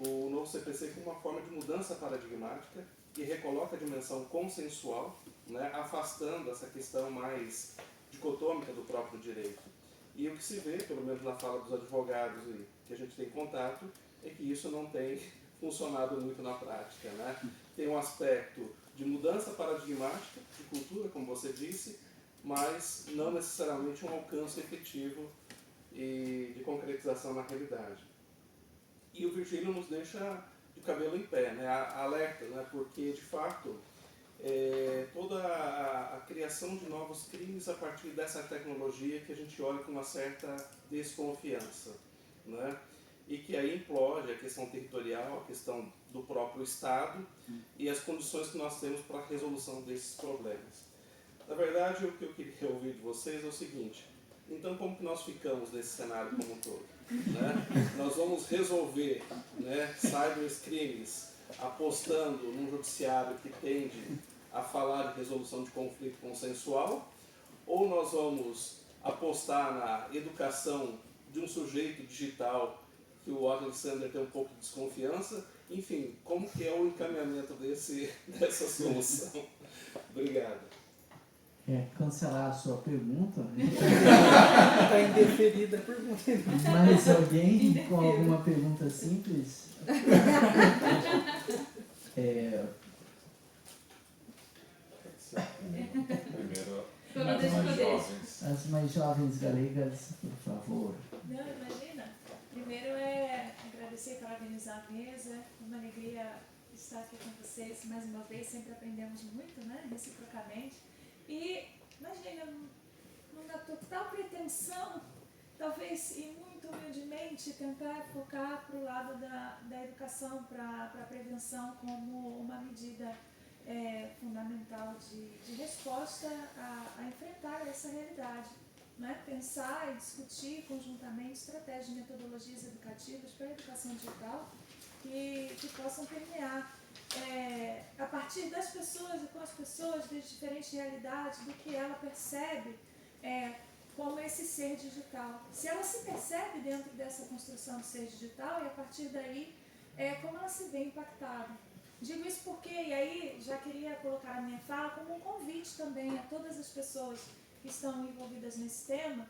o novo CPC como uma forma de mudança paradigmática que recoloca a dimensão consensual, né, afastando essa questão mais dicotômica do próprio direito. E o que se vê, pelo menos na fala dos advogados e que a gente tem contato, é que isso não tem funcionado muito na prática, né? Tem um aspecto de mudança paradigmática, de cultura, como você disse, mas não necessariamente um alcance efetivo e de concretização na realidade. E o Virgílio nos deixa de cabelo em pé, né? Alerta, né? Porque, de fato, toda a criação de novos crimes a partir dessa tecnologia que a gente olha com uma certa desconfiança, né? E que aí implode a questão territorial, a questão do próprio Estado e as condições que nós temos para a resolução desses problemas. Na verdade, o que eu queria ouvir de vocês é o seguinte: então como que nós ficamos nesse cenário como um todo? Né? Nós vamos resolver, né, cybercrimes apostando num judiciário que tende a falar de resolução de conflito consensual, ou nós vamos apostar na educação de um sujeito digital que o Alexander tem um pouco de desconfiança? Enfim, como que é o encaminhamento dessa solução? Obrigado. Cancelar a sua pergunta? Está indeferida a pergunta. Mas alguém com alguma pergunta simples? Primeiro, Todas as mais as jovens. As mais jovens galegas, por favor. Não, imagina. Primeiro é agradecer e parabenizar a mesa. Uma alegria estar aqui com vocês mais uma vez, sempre aprendemos muito, né, reciprocamente. E, imagina, numa total pretensão, talvez e muito humildemente, tentar focar para o lado da educação, para a prevenção como uma medida fundamental de resposta a enfrentar essa realidade. Né? Pensar e discutir conjuntamente estratégias e metodologias educativas para a educação digital que possam permear a partir das pessoas e com as pessoas de diferentes realidades do que ela percebe como esse ser digital. Se ela se percebe dentro dessa construção do ser digital e a partir daí como ela se vê impactada. Digo isso porque, e aí já queria colocar a minha fala como um convite também a todas as pessoas que estão envolvidas nesse tema.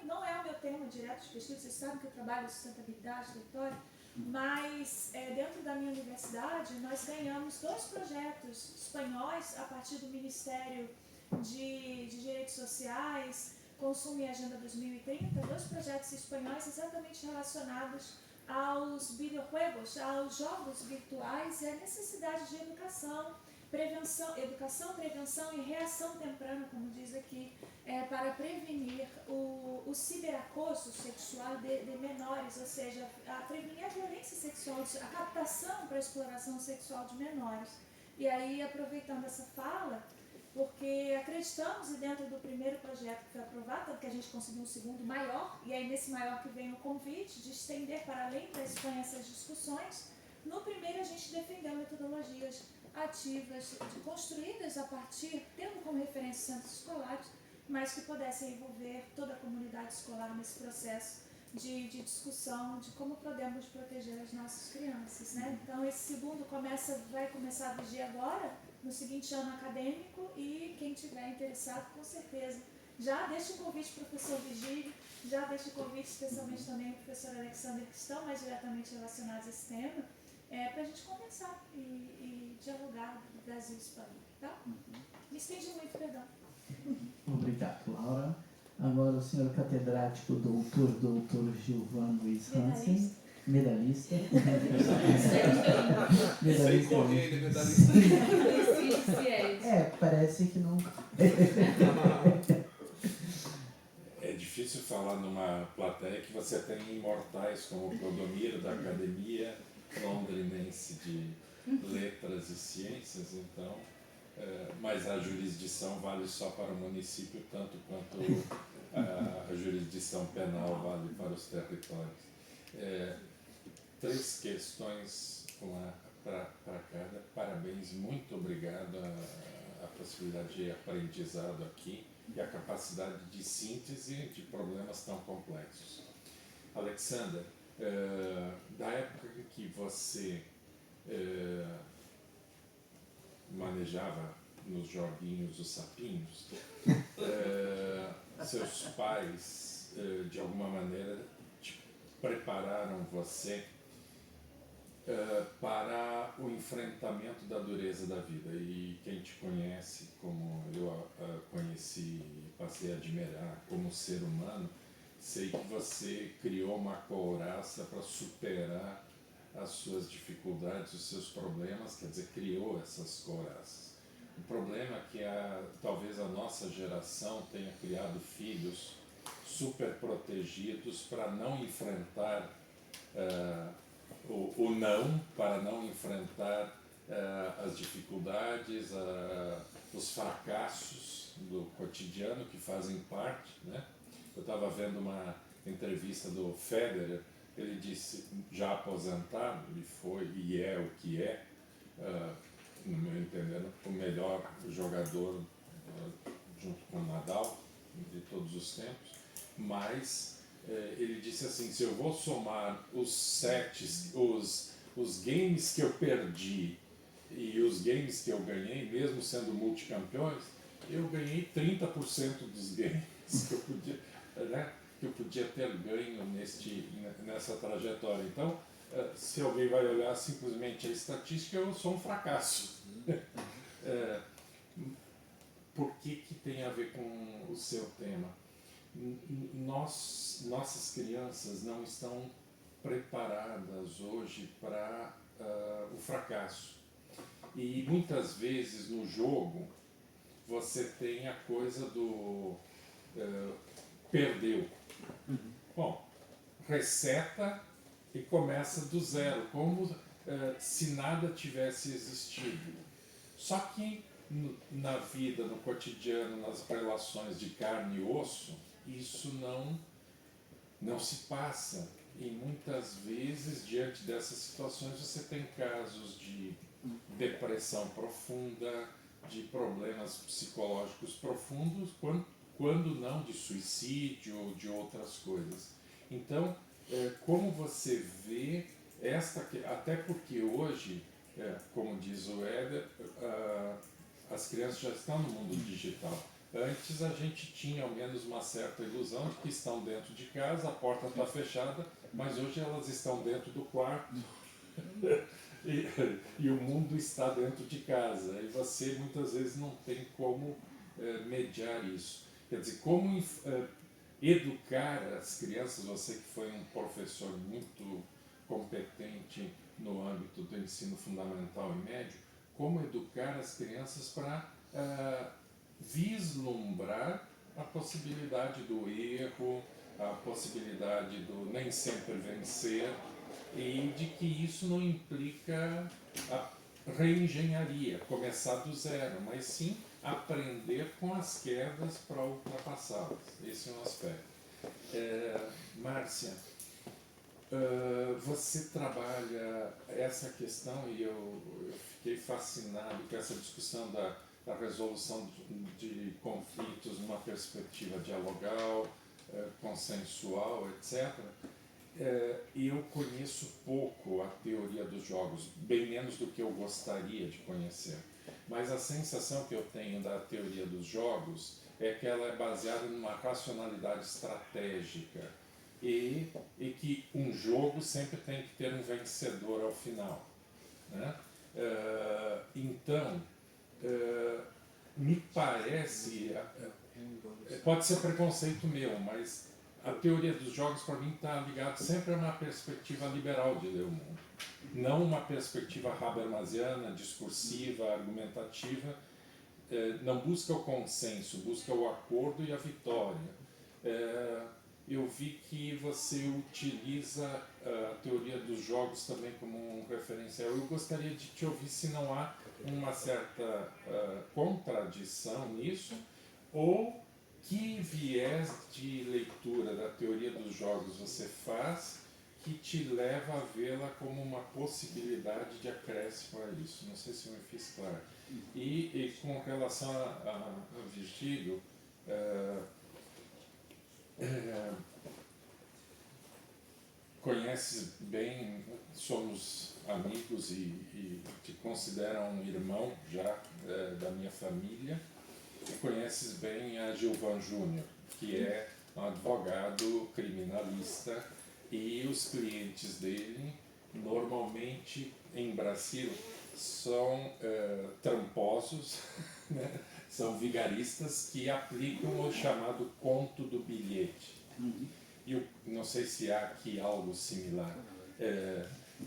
Não é o meu tema direto de pesquisa, vocês sabem que eu trabalho em sustentabilidade, território, mas dentro da minha universidade nós ganhamos 2 projetos espanhóis a partir do Ministério de Direitos Sociais, Consumo e Agenda 2030, 2 projetos espanhóis exatamente relacionados aos videojuegos, aos jogos virtuais e a necessidade de educação, prevenção e reação temprana, como diz aqui, para prevenir o ciberacoso sexual de menores, ou seja, prevenir a violência sexual, a captação para a exploração sexual de menores. E aí, aproveitando essa fala, porque acreditamos, e dentro do primeiro projeto que foi aprovado, tanto que a gente conseguiu um segundo maior, e aí nesse maior que vem o convite de estender para além da Espanha essas discussões, no primeiro a gente defendeu metodologias ativas, construídas a partir, tendo como referência centros escolares, mas que pudessem envolver toda a comunidade escolar nesse processo de discussão de como podemos proteger as nossas crianças. Né? Então esse segundo vai começar a vigir agora, no seguinte ano acadêmico, e quem tiver interessado, com certeza, já deixa o convite para o professor Vigílio, já deixa o convite especialmente também para o professor Alexander, que estão mais diretamente relacionados a esse tema, para a gente conversar e dialogar do Brasil e Espanha. Tá? Me estendi muito, perdão. Obrigado, Laura. Agora o senhor catedrático doutor Gilvan Luiz Hansen, medalhista. Sem correr, ele é medalhista. Parece que não. É difícil falar numa plateia que você tem imortais como o Clodomiro da Academia Londrinense de Letras e Ciências, então, mas a jurisdição vale só para o município, tanto quanto a jurisdição penal vale para os territórios. 3 questões para cada. Parabéns, muito obrigado a possibilidade de aprendizado aqui e a capacidade de síntese de problemas tão complexos. Alexander, da época que você manejava nos joguinhos os sapinhos, seus pais, de alguma maneira, prepararam você para o enfrentamento da dureza da vida. E quem te conhece, como eu a conheci e passei a admirar como ser humano, sei que você criou uma couraça para superar as suas dificuldades, os seus problemas, quer dizer, criou essas couraças. O problema é que talvez a nossa geração tenha criado filhos super protegidos para não enfrentar o não, para não enfrentar as dificuldades, os fracassos do cotidiano que fazem parte, né? Eu estava vendo uma entrevista do Federer, ele disse, já aposentado, ele foi e é o que é, no meu entender, o melhor jogador junto com o Nadal de todos os tempos, mas ele disse assim, se eu vou somar os sets, os games que eu perdi e os games que eu ganhei, mesmo sendo multicampeões, eu ganhei 30% dos games que eu podia, né, que eu podia ter ganho nessa trajetória. Então, se alguém vai olhar simplesmente a estatística, eu sou um fracasso. Por que tem a ver com o seu tema? Nossas crianças não estão preparadas hoje para o fracasso. E muitas vezes no jogo você tem a coisa do perdeu. Bom, reseta e começa do zero, como se nada tivesse existido. Só que na vida, no cotidiano, nas relações de carne e osso, isso não se passa. E muitas vezes, diante dessas situações, você tem casos de depressão profunda, de problemas psicológicos profundos, quando não de suicídio ou de outras coisas. Então, como você vê até porque hoje, como diz o Éder, as crianças já estão no mundo digital. Antes a gente tinha ao menos uma certa ilusão de que estão dentro de casa, a porta está fechada, mas hoje elas estão dentro do quarto e o mundo está dentro de casa. E você muitas vezes não tem como mediar isso. Quer dizer, como educar as crianças, você que foi um professor muito competente no âmbito do ensino fundamental e médio, como educar as crianças para vislumbrar a possibilidade do erro, a possibilidade do nem sempre vencer, e de que isso não implica a reengenharia, começar do zero, mas sim aprender com as quedas para ultrapassá-las. Esse é um aspecto. Márcia, você trabalha essa questão e eu fiquei fascinado com essa discussão da resolução de conflitos numa perspectiva dialogal, consensual, etc. E eu conheço pouco a teoria dos jogos, bem menos do que eu gostaria de conhecer. Mas a sensação que eu tenho da teoria dos jogos é que ela é baseada numa racionalidade estratégica e que um jogo sempre tem que ter um vencedor ao final, né? Então, me parece, pode ser preconceito meu, mas a teoria dos jogos para mim está ligada sempre a uma perspectiva liberal de ler o mundo, não uma perspectiva habermasiana, discursiva, argumentativa. Não busca o consenso, busca o acordo e a vitória. Eu vi que você utiliza a teoria dos jogos também como um referencial. Eu gostaria de te ouvir se não há uma certa contradição nisso, ou que viés de leitura da teoria dos jogos você faz que te leva a vê-la como uma possibilidade de acréscimo a isso. Não sei se eu me fiz claro. E com relação a Virgílio, conheces bem, somos amigos e te considero um irmão já da minha família, e conheces bem a Gilvan Júnior, que é um advogado criminalista, e os clientes dele, normalmente em Brasil, são tramposos, né? São vigaristas que aplicam o chamado conto do bilhete. E eu não sei se há aqui algo similar,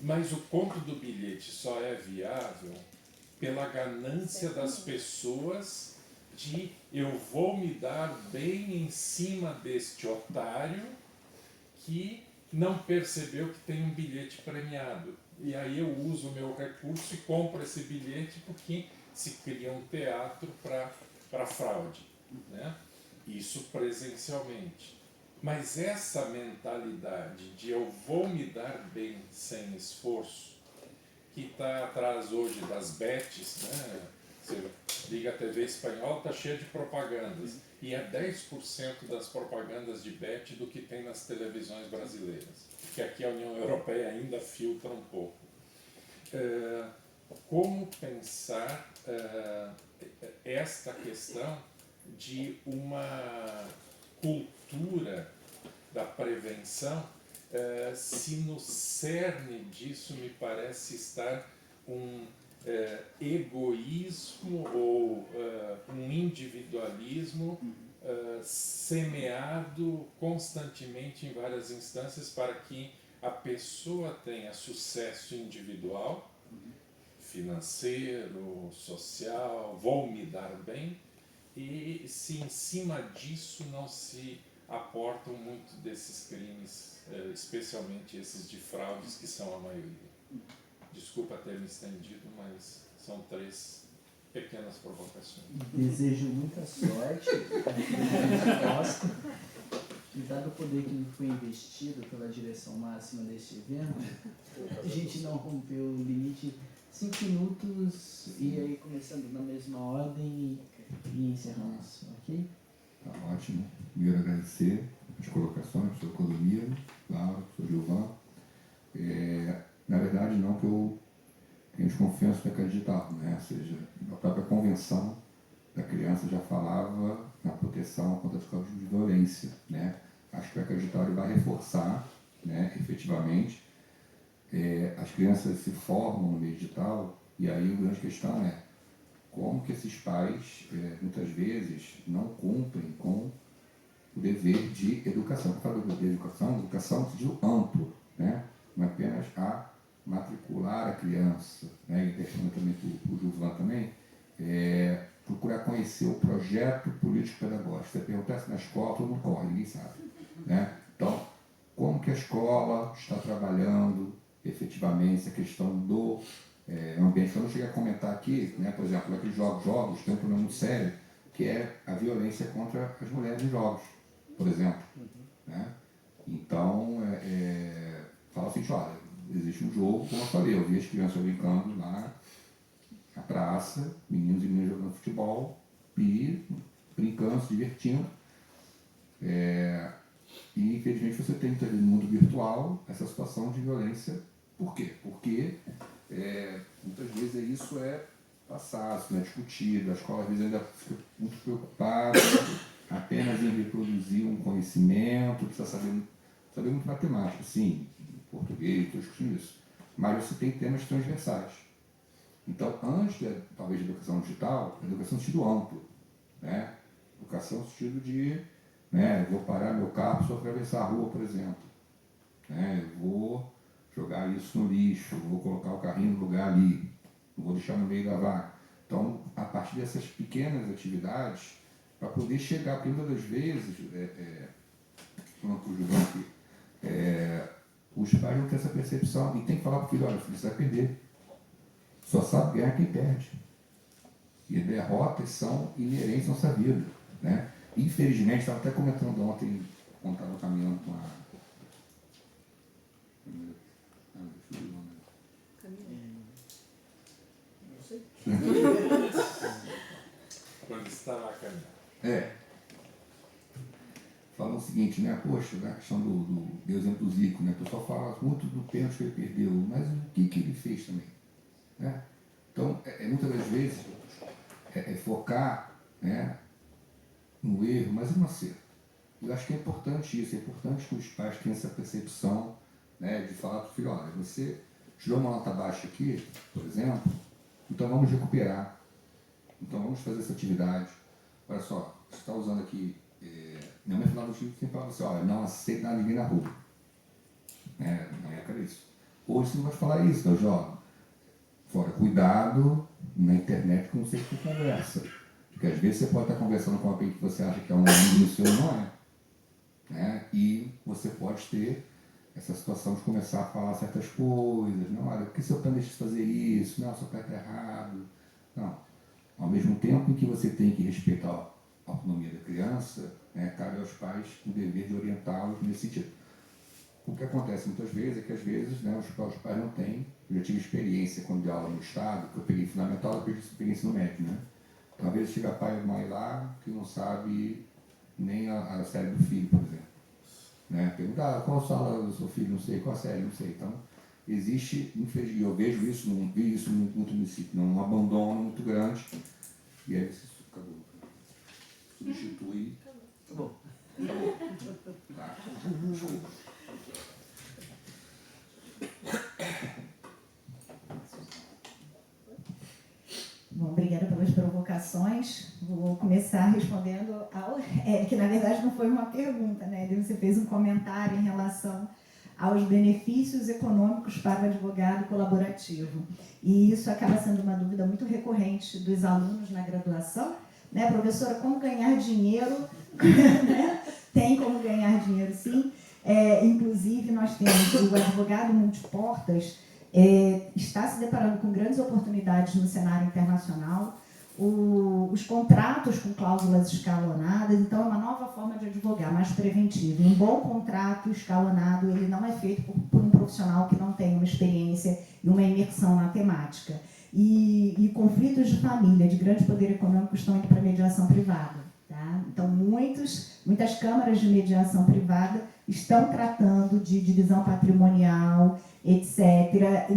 mas o conto do bilhete só é viável pela ganância das pessoas de eu vou me dar bem em cima deste otário que não percebeu que tem um bilhete premiado. E aí eu uso o meu recurso e compro esse bilhete porque se cria um teatro para fraude, né? Isso presencialmente. Mas essa mentalidade de eu vou me dar bem sem esforço, que está atrás hoje das bets, né? Você liga a TV espanhola, está cheia de propagandas. E é 10% das propagandas de bet do que tem nas televisões brasileiras. Que aqui a União Europeia ainda filtra um pouco. Como pensar esta questão de uma cultura da prevenção, se no cerne disso me parece estar um egoísmo ou um individualismo semeado constantemente em várias instâncias para que a pessoa tenha sucesso individual, financeiro, social, vou me dar bem, e se em cima disso não se aportam muito desses crimes, especialmente esses de fraudes, que são a maioria. Desculpa ter me estendido, mas são 3 pequenas provocações. Desejo muita sorte à resposta. E dado o poder que me foi investido pela direção máxima deste evento, a gente não rompeu o limite. 5 minutos e aí começando na mesma ordem e encerramos, ok? Tá ótimo. Primeiro agradecer as colocações, professor Clodomiro, Laura, professor Gilvan. Na verdade, não que eu tenha desconfiança da época digital, né? Ou seja, a própria convenção da criança já falava na proteção contra os casos de violência, né? Acho que a época digital ele vai reforçar, né, efetivamente. As crianças se formam no meio digital e aí a grande questão é como que esses pais, muitas vezes, não cumprem com o dever de educação. Quando eu falo do dever de educação, educação no sentido amplo, né? Não apenas a matricular a criança, né? E deixando também para o Gilvan também, procurar conhecer o projeto político-pedagógico. Você perguntar se na escola todo mundo corre, ninguém sabe, né? Então, como que a escola está trabalhando efetivamente a questão do ambiente. Eu não cheguei a comentar aqui, né, por exemplo, aqueles jogos tem um problema muito sério, que é a violência contra as mulheres em jogos, por exemplo. Né? Então, fala assim, olha, existe um jogo, como eu falei, eu vi as crianças brincando lá na praça, meninos e meninas jogando futebol, e brincando, se divertindo. E, infelizmente, você tem no mundo virtual essa situação de violência. Por quê? Porque muitas vezes isso é passado, não é discutido, a escola às vezes ainda fica muito preocupada apenas em reproduzir um conhecimento, precisa saber muito matemática, sim, português, estou discutindo isso, mas você tem temas transversais. Então, antes, talvez, de educação digital, a educação no sentido amplo, né? Educação no sentido de, né, vou parar meu carro se eu atravessar a rua, por exemplo, né? Eu vou jogar isso no lixo, vou colocar o carrinho no lugar ali, não vou deixar no meio da vaga. Então, a partir dessas pequenas atividades, para poder chegar, porque muitas das vezes, falando para o Gilvan aqui, os pais não têm essa percepção e tem que falar para o filho, olha, filho, você vai perder. Só sabe ganhar quem perde. E derrotas são inerentes à nossa vida. Né? Infelizmente, estava até comentando ontem, quando estava caminhando com a... Não sei. Quando estava a caminhar. Falando o seguinte, né? Poxa, a questão do exemplo do Zico, né? O pessoal fala muito do pênalti que ele perdeu, mas o que ele fez também? Né? Então, muitas das vezes, focar, né, no erro, mas no acerto. Eu acho que é importante isso, é importante que os pais tenham essa percepção, né, de falar para o filho, olha, você tirou uma nota baixa aqui, por exemplo, então vamos recuperar, então vamos fazer essa atividade. Olha só, você está usando aqui, minha mãe falava sempre falava assim, olha, não aceita ninguém na rua. Não é isso. Hoje você não pode falar isso, então joga. Fora, cuidado na internet com você que conversa. Porque às vezes você pode estar conversando com alguém que você acha que é um amigo seu, não é. Né? E você pode ter essa situação de começar a falar certas coisas. Não, olha, por que seu pai deixa de fazer isso? Não, seu pai está errado. Não. Ao mesmo tempo em que você tem que respeitar a autonomia da criança, né, cabe aos pais o dever de orientá-los nesse sentido. O que acontece muitas vezes é que, às vezes, né, os pais não têm. Eu já tive experiência quando dei aula no Estado, que eu peguei fundamental, depois experiência no médio, né? Então, às vezes, chega pai e mãe lá que não sabe nem a série do filho, por exemplo. Né? Pergunta, qual sala do seu filho? Não sei. Qual a série? Não sei. Então, existe, infelizmente, eu vejo isso, não vi isso muito no município, um abandono muito grande. E aí, você acabou. Substitui. Acabou. Tá. Bom, obrigada pelas provocações. Vou começar respondendo que na verdade não foi uma pergunta, né? Você fez um comentário em relação aos benefícios econômicos para o advogado colaborativo. E isso acaba sendo uma dúvida muito recorrente dos alunos na graduação, né? Professora, como ganhar dinheiro? Né? Tem como ganhar dinheiro, sim. Inclusive, nós temos o advogado multiportas, está se deparando com grandes oportunidades no cenário internacional, os contratos com cláusulas escalonadas, então é uma nova forma de advogar, mais preventiva. Um bom contrato escalonado, ele não é feito por um profissional que não tem uma experiência e uma imersão na temática. E conflitos de família, de grande poder econômico, estão indo para a mediação privada. Tá? Então, muitas câmaras de mediação privada estão tratando de divisão patrimonial, etc.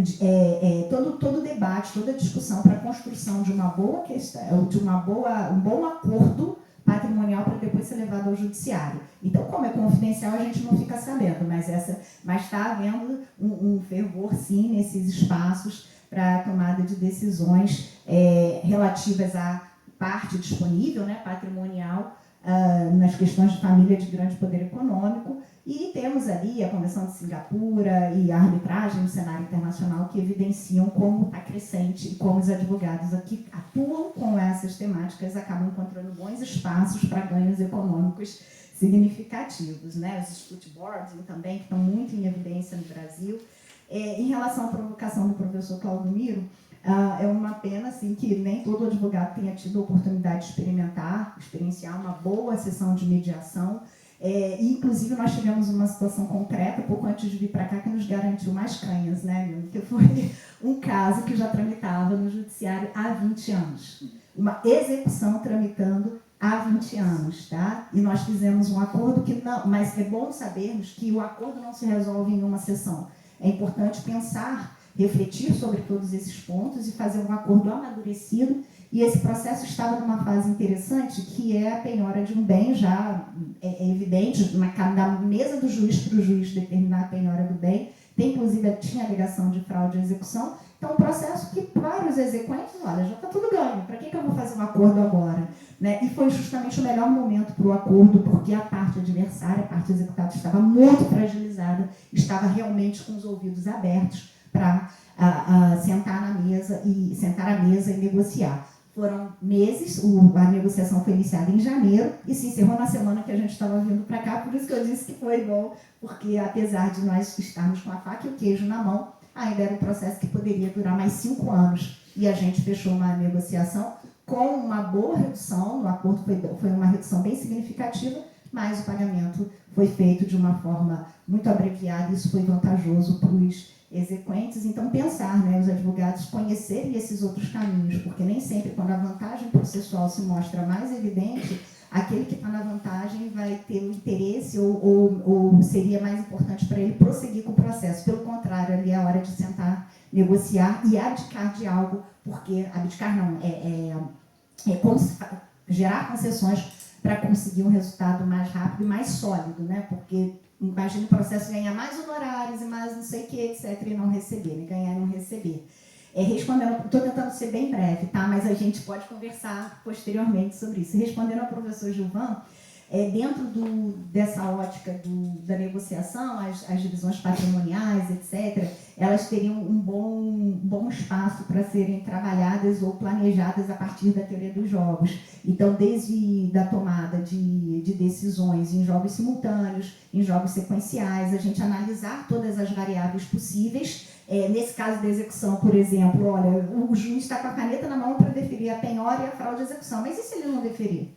Todo o debate, toda a discussão para a construção de uma boa questão, um bom acordo patrimonial para depois ser levado ao judiciário. Então, como é confidencial, a gente não fica sabendo, mas está havendo um fervor, sim, nesses espaços para a tomada de decisões relativas à parte disponível, né, patrimonial, nas questões de família de grande poder econômico. E temos ali a Convenção de Singapura e a arbitragem no cenário internacional que evidenciam como está crescente e como os advogados aqui atuam com essas temáticas acabam encontrando bons espaços para ganhos econômicos significativos. Né? Os dispute boards também, que estão muito em evidência no Brasil. Em relação à provocação do professor Claudomiro, é uma pena assim, que nem todo advogado tenha tido a oportunidade de experienciar uma boa sessão de mediação. Inclusive, nós tivemos uma situação concreta, pouco antes de vir para cá, que nos garantiu mais canhas, né, que foi um caso que já tramitava no judiciário há 20 anos. Uma execução tramitando há 20 anos, tá? E nós fizemos um acordo que não... Mas é bom sabermos que o acordo não se resolve em uma sessão. É importante pensar, refletir sobre todos esses pontos e fazer um acordo amadurecido. E esse processo estava numa fase interessante, que é a penhora de um bem, já é evidente, na mesa do juiz para o juiz determinar a penhora do bem. Inclusive, tinha alegação de fraude à execução. Então, um processo que, para os exequentes, olha, já está tudo ganho, para que eu vou fazer um acordo agora? Né? E foi justamente o melhor momento para o acordo, porque a parte adversária, a parte executada, estava muito fragilizada, estava realmente com os ouvidos abertos para sentar à mesa e negociar. Foram meses, a negociação foi iniciada em janeiro e se encerrou na semana que a gente estava vindo para cá, por isso que eu disse que foi bom, porque apesar de nós estarmos com a faca e o queijo na mão, ainda era um processo que poderia durar mais 5 anos. E a gente fechou uma negociação com uma boa redução, o acordo foi uma redução bem significativa, mas o pagamento foi feito de uma forma muito abreviada e isso foi vantajoso para os exequentes. Então, pensar, né, os advogados conhecerem esses outros caminhos, porque nem sempre, quando a vantagem processual se mostra mais evidente, aquele que está na vantagem vai ter o interesse ou seria mais importante para ele prosseguir com o processo. Pelo contrário, ali é a hora de sentar, negociar e abdicar de algo, porque abdicar não, gerar concessões para conseguir um resultado mais rápido e mais sólido, né? Porque imagina o processo ganhar mais honorários e mais não sei o que, etc., e não receber, né? Ganhar e não receber. Respondendo, estou tentando ser bem breve, tá? Mas a gente pode conversar posteriormente sobre isso. Respondendo ao professor Gilvan, dentro dessa ótica da negociação, as divisões patrimoniais, etc., elas teriam um bom espaço para serem trabalhadas ou planejadas a partir da teoria dos jogos. Então, desde a tomada de decisões em jogos simultâneos, em jogos sequenciais, a gente analisar todas as variáveis possíveis. Nesse caso da execução, por exemplo, olha, o juiz está com a caneta na mão para deferir a penhora e a fraude à execução, mas e se ele não deferir?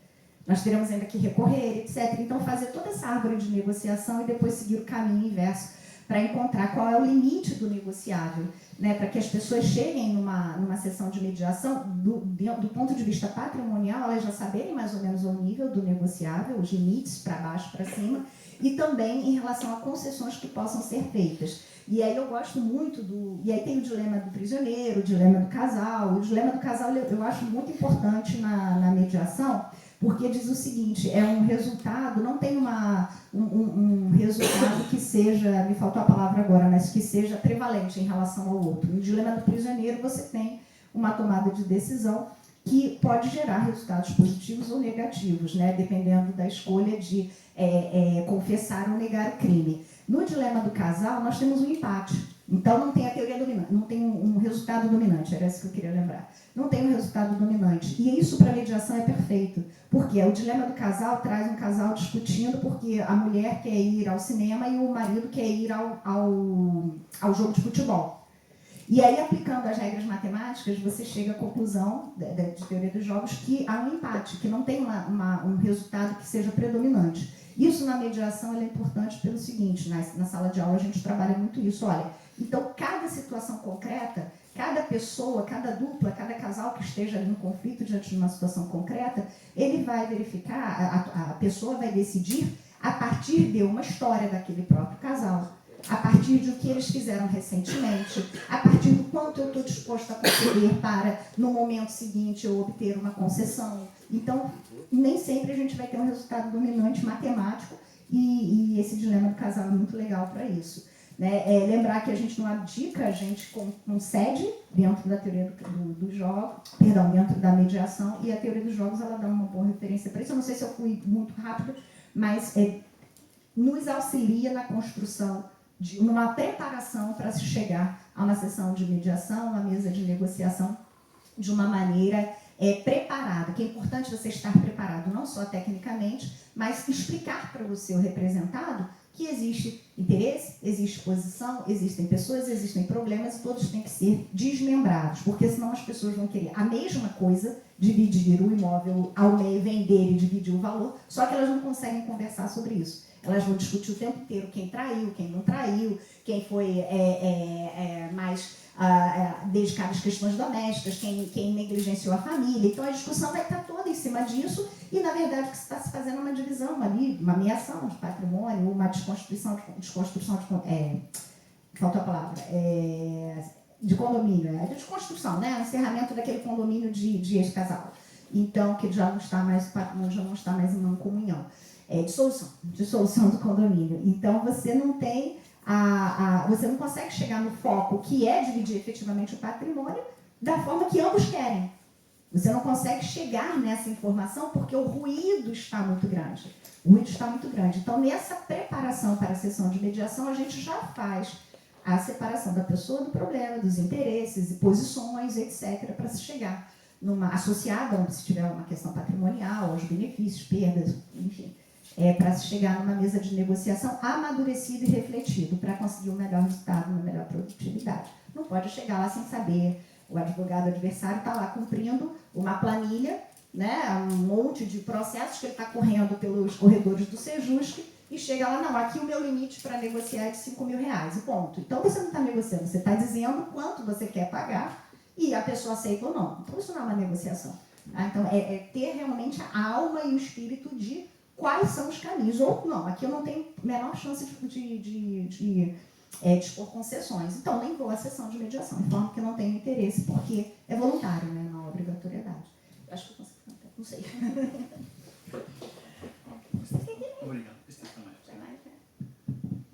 Nós teremos ainda que recorrer, etc. Então, fazer toda essa árvore de negociação e depois seguir o caminho inverso para encontrar qual é o limite do negociável, né? Para que as pessoas cheguem numa sessão de mediação, do ponto de vista patrimonial, elas já saberem mais ou menos o nível do negociável, os limites para baixo, para cima, e também em relação a concessões que possam ser feitas. E aí eu gosto muito E aí tem o dilema do prisioneiro, o dilema do casal. O dilema do casal eu acho muito importante na mediação, porque diz o seguinte, é um resultado, não tem um resultado que seja, me faltou a palavra agora, mas que seja prevalente em relação ao outro. No dilema do prisioneiro, você tem uma tomada de decisão que pode gerar resultados positivos ou negativos, né, dependendo da escolha de confessar ou negar o crime. No dilema do casal, nós temos um empate. Então, não tem a teoria dominante, não tem um resultado dominante, era isso que eu queria lembrar. Não tem um resultado dominante. E isso, para a mediação, é perfeito. Porque o dilema do casal traz um casal discutindo porque a mulher quer ir ao cinema e o marido quer ir ao jogo de futebol. E aí, aplicando as regras matemáticas, você chega à conclusão, de teoria dos jogos, que há um empate, que não tem um resultado que seja predominante. Isso na mediação é importante pelo seguinte, na sala de aula a gente trabalha muito isso. Olha, então cada situação concreta, cada pessoa, cada dupla, cada casal que esteja ali em conflito diante de uma situação concreta, ele vai verificar, a pessoa vai decidir a partir de uma história daquele próprio casal, a partir de o que eles fizeram recentemente, a partir do quanto eu estou disposto a conceder para, no momento seguinte, eu obter uma concessão. Então, nem sempre a gente vai ter um resultado dominante matemático e esse dilema do casal é muito legal para isso. Né? Lembrar que a gente não abdica, a gente concede dentro da teoria do jogo, perdão, dentro da mediação, e a teoria dos jogos ela dá uma boa referência para isso. Eu não sei se eu fui muito rápido, mas nos auxilia na construção de uma preparação para se chegar a uma sessão de mediação, uma mesa de negociação de uma maneira preparada, que é importante você estar preparado não só tecnicamente, mas explicar para o seu representado que existe interesse, existe posição, existem pessoas, existem problemas e todos têm que ser desmembrados, porque senão as pessoas vão querer a mesma coisa, dividir o imóvel ao meio, vender e dividir o valor, só que elas não conseguem conversar sobre isso. Elas vão discutir o tempo inteiro quem traiu, quem não traiu, quem foi mais dedicado às questões domésticas, quem negligenciou a família. Então a discussão vai estar toda em cima disso e, na verdade, que se está se fazendo uma divisão ali, uma ameação de patrimônio, uma desconstrução faltou a palavra, de condomínio, de desconstrução, né? O encerramento daquele condomínio de ex-casal. Então, que já não está mais, o patrimônio já não está mais em uma comunhão. Dissolução do condomínio. Então, você não tem você não consegue chegar no foco que é dividir efetivamente o patrimônio da forma que ambos querem. Você não consegue chegar nessa informação porque o ruído está muito grande. O ruído está muito grande. Então, nessa preparação para a sessão de mediação, a gente já faz a separação da pessoa do problema, dos interesses e posições, etc., para se chegar associada, se tiver uma questão patrimonial, aos benefícios, perdas, enfim. Para se chegar numa mesa de negociação amadurecido e refletido para conseguir um melhor resultado, uma melhor produtividade. Não pode chegar lá sem saber, o advogado adversário está lá cumprindo uma planilha, né, um monte de processos que ele está correndo pelos corredores do Sejusc e chega lá, não, aqui o meu limite para negociar é de R$5.000 e ponto. Então você não está negociando, você está dizendo quanto você quer pagar e a pessoa aceita ou não. Então isso não é uma negociação. Então ter realmente a alma e o espírito de quais são os caminhos, ou não, aqui eu não tenho a menor chance de dispor concessões, então nem vou à sessão de mediação, de forma que eu não tenho interesse, porque é voluntário, né, não há obrigatoriedade. Eu acho que eu consigo cantar, não sei. Obrigado.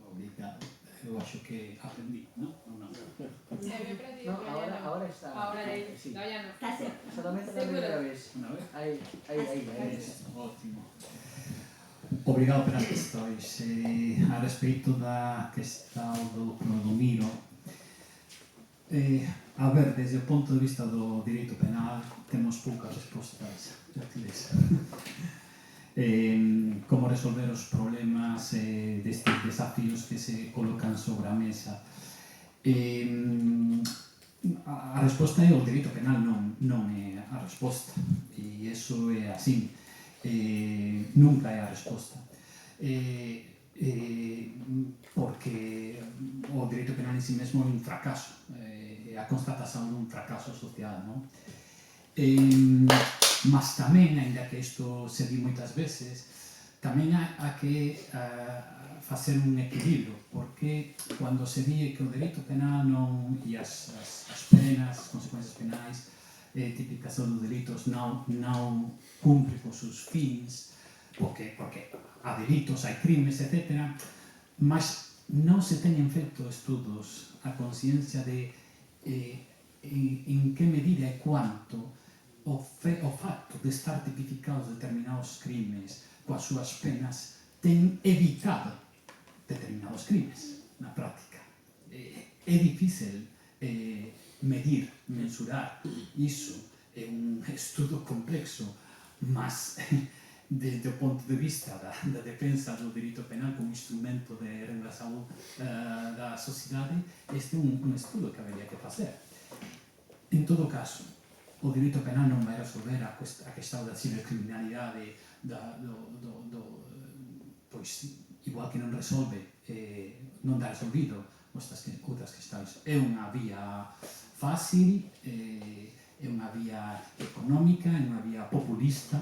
Obrigado. Eu acho que aprendi, não? No, ahora está. Ahora Sí. no, ya no. Tá certo. Solamente la primera vez. Una vez? Ahí. Ótimo. Obrigado pelas questões. A respeito da questão do Clodomiro, a ver, desde o ponto de vista do direito penal, temos poucas respostas útiles. Como resolver os problemas destes desafios que se colocan sobre a mesa. A resposta é o direito penal non é a resposta, e iso é así. Nunca é a resposta. Porque o direito penal en si mesmo é un fracaso, é a constatación dun fracaso social, non? Mas tamén, ainda que isto se di moitas veces, tamén há que facer un equilibrio, porque cando se di que o dereito penal non e as penas, as consecuencias penais típicas dos delitos non cumpre con seus fins, porque há delitos, hai crimes, etc., mas non se teñen feito estudos a conciencia de en que medida e cuánto o facto de estar tipificados determinados crimes coas súas penas ten evitado determinados crimes na práctica. É difícil medir, mensurar iso, é un estudo complexo, mas desde o ponto de vista da defensa do direito penal como instrumento de regulação da sociedade, este é un estudo que habería que facer. En todo caso, o direito penal non vai resolver a questão da cibercriminalidade, pois, igual que non resolve, non dá resolvido outras questões. É unha vía fácil, é unha vía económica, é unha vía populista,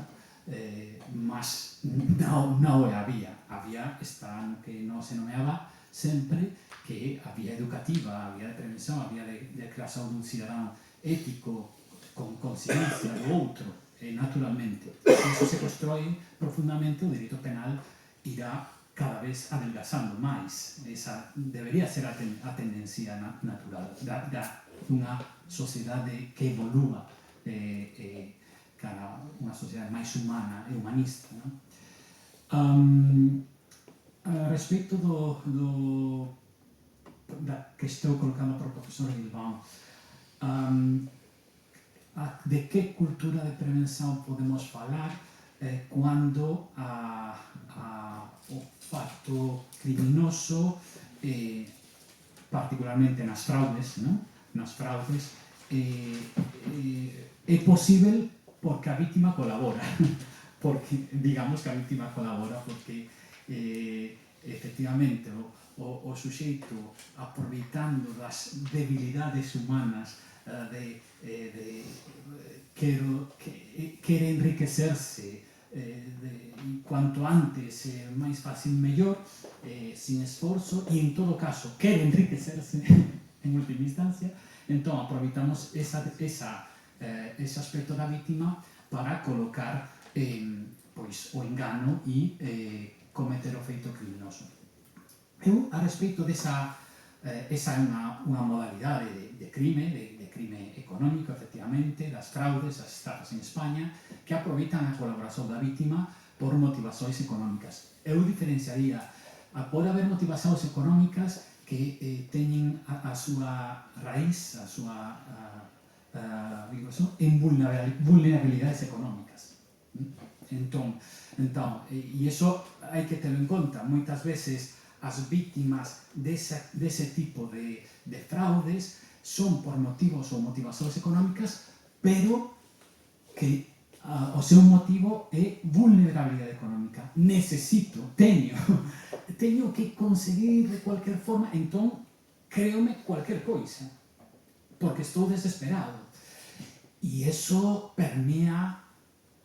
mas non é a vía. A vía está no que non se nomeaba sempre, que a vía educativa, a vía de prevención, a vía de creación dun cidadán ético, con consciencia do outro, naturalmente. Se iso se constrói profundamente, o direito penal irá cada vez adelgazando máis. Esa debería ser a tendencia natural dunha sociedade que evolúa cara a unha sociedade máis humana e humanista. Respecto da que estou colocando para o profesor Gilvão, de que cultura de prevenção podemos falar quando o facto criminoso, particularmente nas fraudes, é possível porque a vítima colabora, porque digamos que a vítima colabora porque efectivamente o suxeito, aproveitando das debilidades humanas, quere enriquecerse cuanto antes, máis fácil mellor, sin esforzo, e en todo caso quere enriquecerse en última instancia. Entón aproveitamos ese aspecto da vítima para colocar pois, o engano e cometer o feito criminoso. Eu, a respecto desa, esa é unha modalidade de crime económico, efectivamente, das fraudes, das estafas en España, que aproveitan a colaboración da vítima por motivacións económicas. Eu diferenciaría, pode haber motivacións económicas que teñen a súa raíz, a súa en vulnerabilidades económicas. Entón, e iso hai que ter en conta. Moitas veces as vítimas dese tipo de fraudes son por motivos ou motivacións económicas, pero que o seu motivo é vulnerabilidade económica. Teño que conseguir de cualquier forma, entón créome cualquier coisa, porque estou desesperado. E iso permea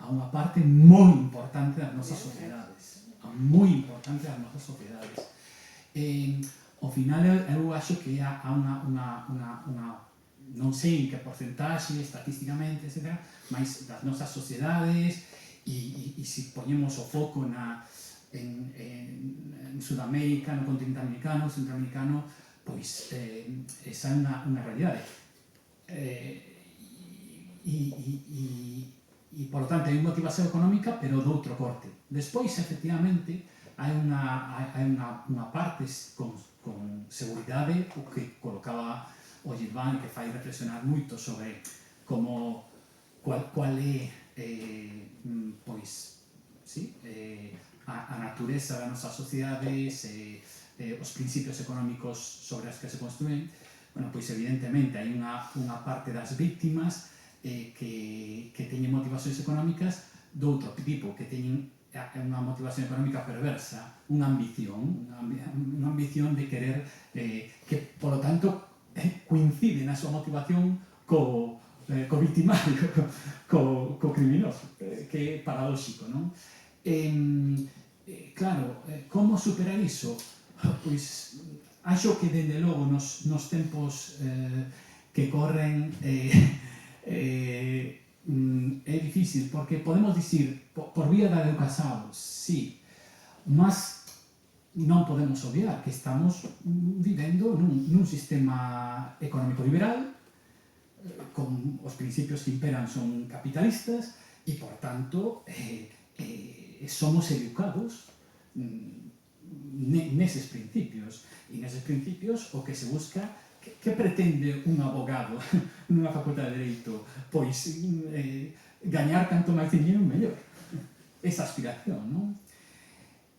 a unha parte moi importante das nosas sociedades, Ao final, eu acho que há unha non sei en que porcentaxe, estatísticamente, etc., mas das nosas sociedades, e se poñemos o foco en Sudamérica, no continente americano, centroamericano, pois esa é unha realidade. E, por lo tanto, hai unha motivación económica, pero de outro corte. Despois, efectivamente, hai unha parte con seguridade, o que colocaba o Gilván, que fai reflexionar moito sobre cual é pois, a natureza das nosas sociedades, os principios económicos sobre as que se construen. Bueno, pois evidentemente hai unha parte das vítimas que teñen motivacións económicas de outro tipo, que teñen unha motivación económica perversa, unha ambición de querer, que, por lo tanto, coincide na súa motivación co victimario, co criminoso, que é paradóxico, non? Claro, como superar iso? Pois, acho que, dende logo, nos tempos que corren, é difícil, porque podemos dicir, por vía da educación, sí, mas non podemos obviar que estamos vivendo nun sistema económico liberal, con os principios que imperan son capitalistas, e, por tanto, somos educados neses principios. E neses principios o que se busca, que pretende un abogado nunha facultade de Dereito? Pois gañar canto máis dinheiro mellor. Esa aspiración, non?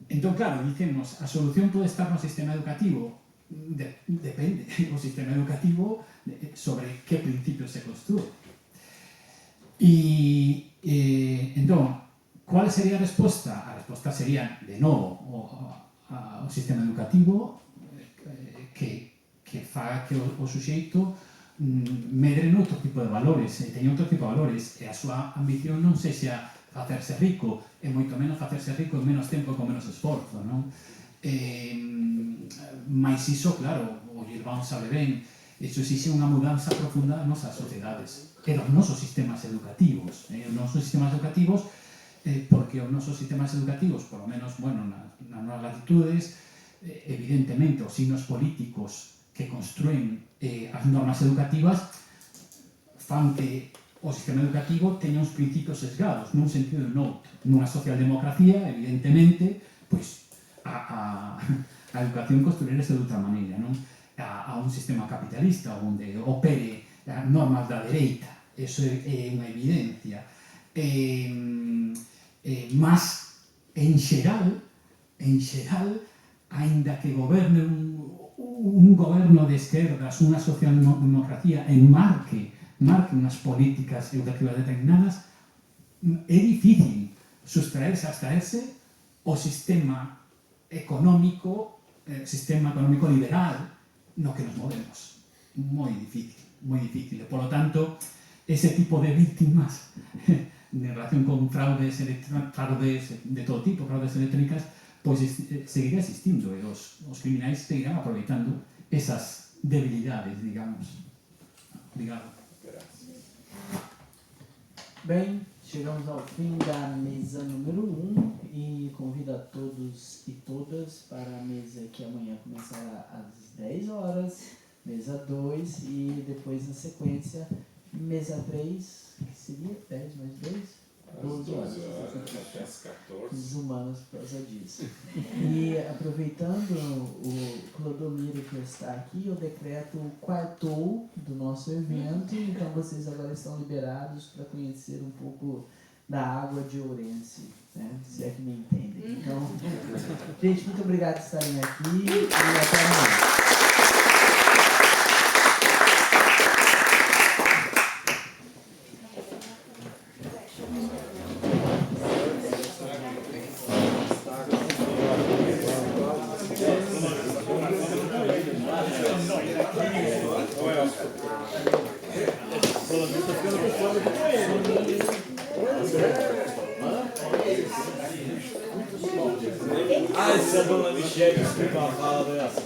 Entón, claro, dicemos, a solución pode estar no sistema educativo. Depende, o sistema educativo sobre que principios se construe. E entón, ¿cuál sería a resposta? A resposta sería, de novo, o sistema educativo que faga que o suxeito medre noutro tipo de valores, teña outro tipo de valores, e a súa ambición non sexa facerse rico, e moito menos facerse rico en menos tempo e con menos esforzo, non? Mais iso, claro, o Gilbán sabe ben, iso exixe unha mudanza profunda das nosas sociedades e dos nosos sistemas educativos. Os nosos sistemas educativos, porque os nosos sistemas educativos, por lo menos, bueno, nas novas latitudes, evidentemente, os signos políticos que construen as normas educativas fan que o sistema educativo teña uns principios sesgados, nun sentido e noutro. Nunha socialdemocracia, evidentemente, pois, a educación construirse de outra maneira, non? A un sistema capitalista onde opere normas da dereita, eso é unha evidencia. Mas, en xeral, aínda que goberne un goberno de esquerdas, unha socialdemocracia enmarque unhas políticas educativas determinadas, é difícil abstraerse o sistema económico liberal no que nos movemos. Moi difícil. E, polo tanto, ese tipo de víctimas en relación con fraudes de todo tipo, fraudes electrónicas, pois seguirá existindo e os criminais seguirán aproveitando esas debilidades, digamos. Obrigado. Bem, chegamos ao fim da mesa número 1 e convido a todos e todas para a mesa que amanhã começará às 10 horas, mesa 2 e depois na sequência, mesa 3, que seria 10 mais 2? 12 horas. Até as 14. Os humanos por causa disso. E aproveitando o Clodomiro que está aqui, o decreto quartou do nosso evento, então vocês agora estão liberados para conhecer um pouco da água de Ourense, né? Se é que me entendem. Então, gente, muito obrigado por estarem aqui e até amanhã. Ah, se a dona Michele escuta uma fala dessa.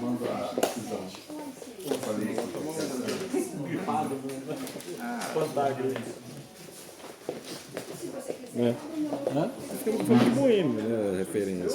Manda a decisão. Eu falei Fantástico. Fica muito boêmio, né? A referência.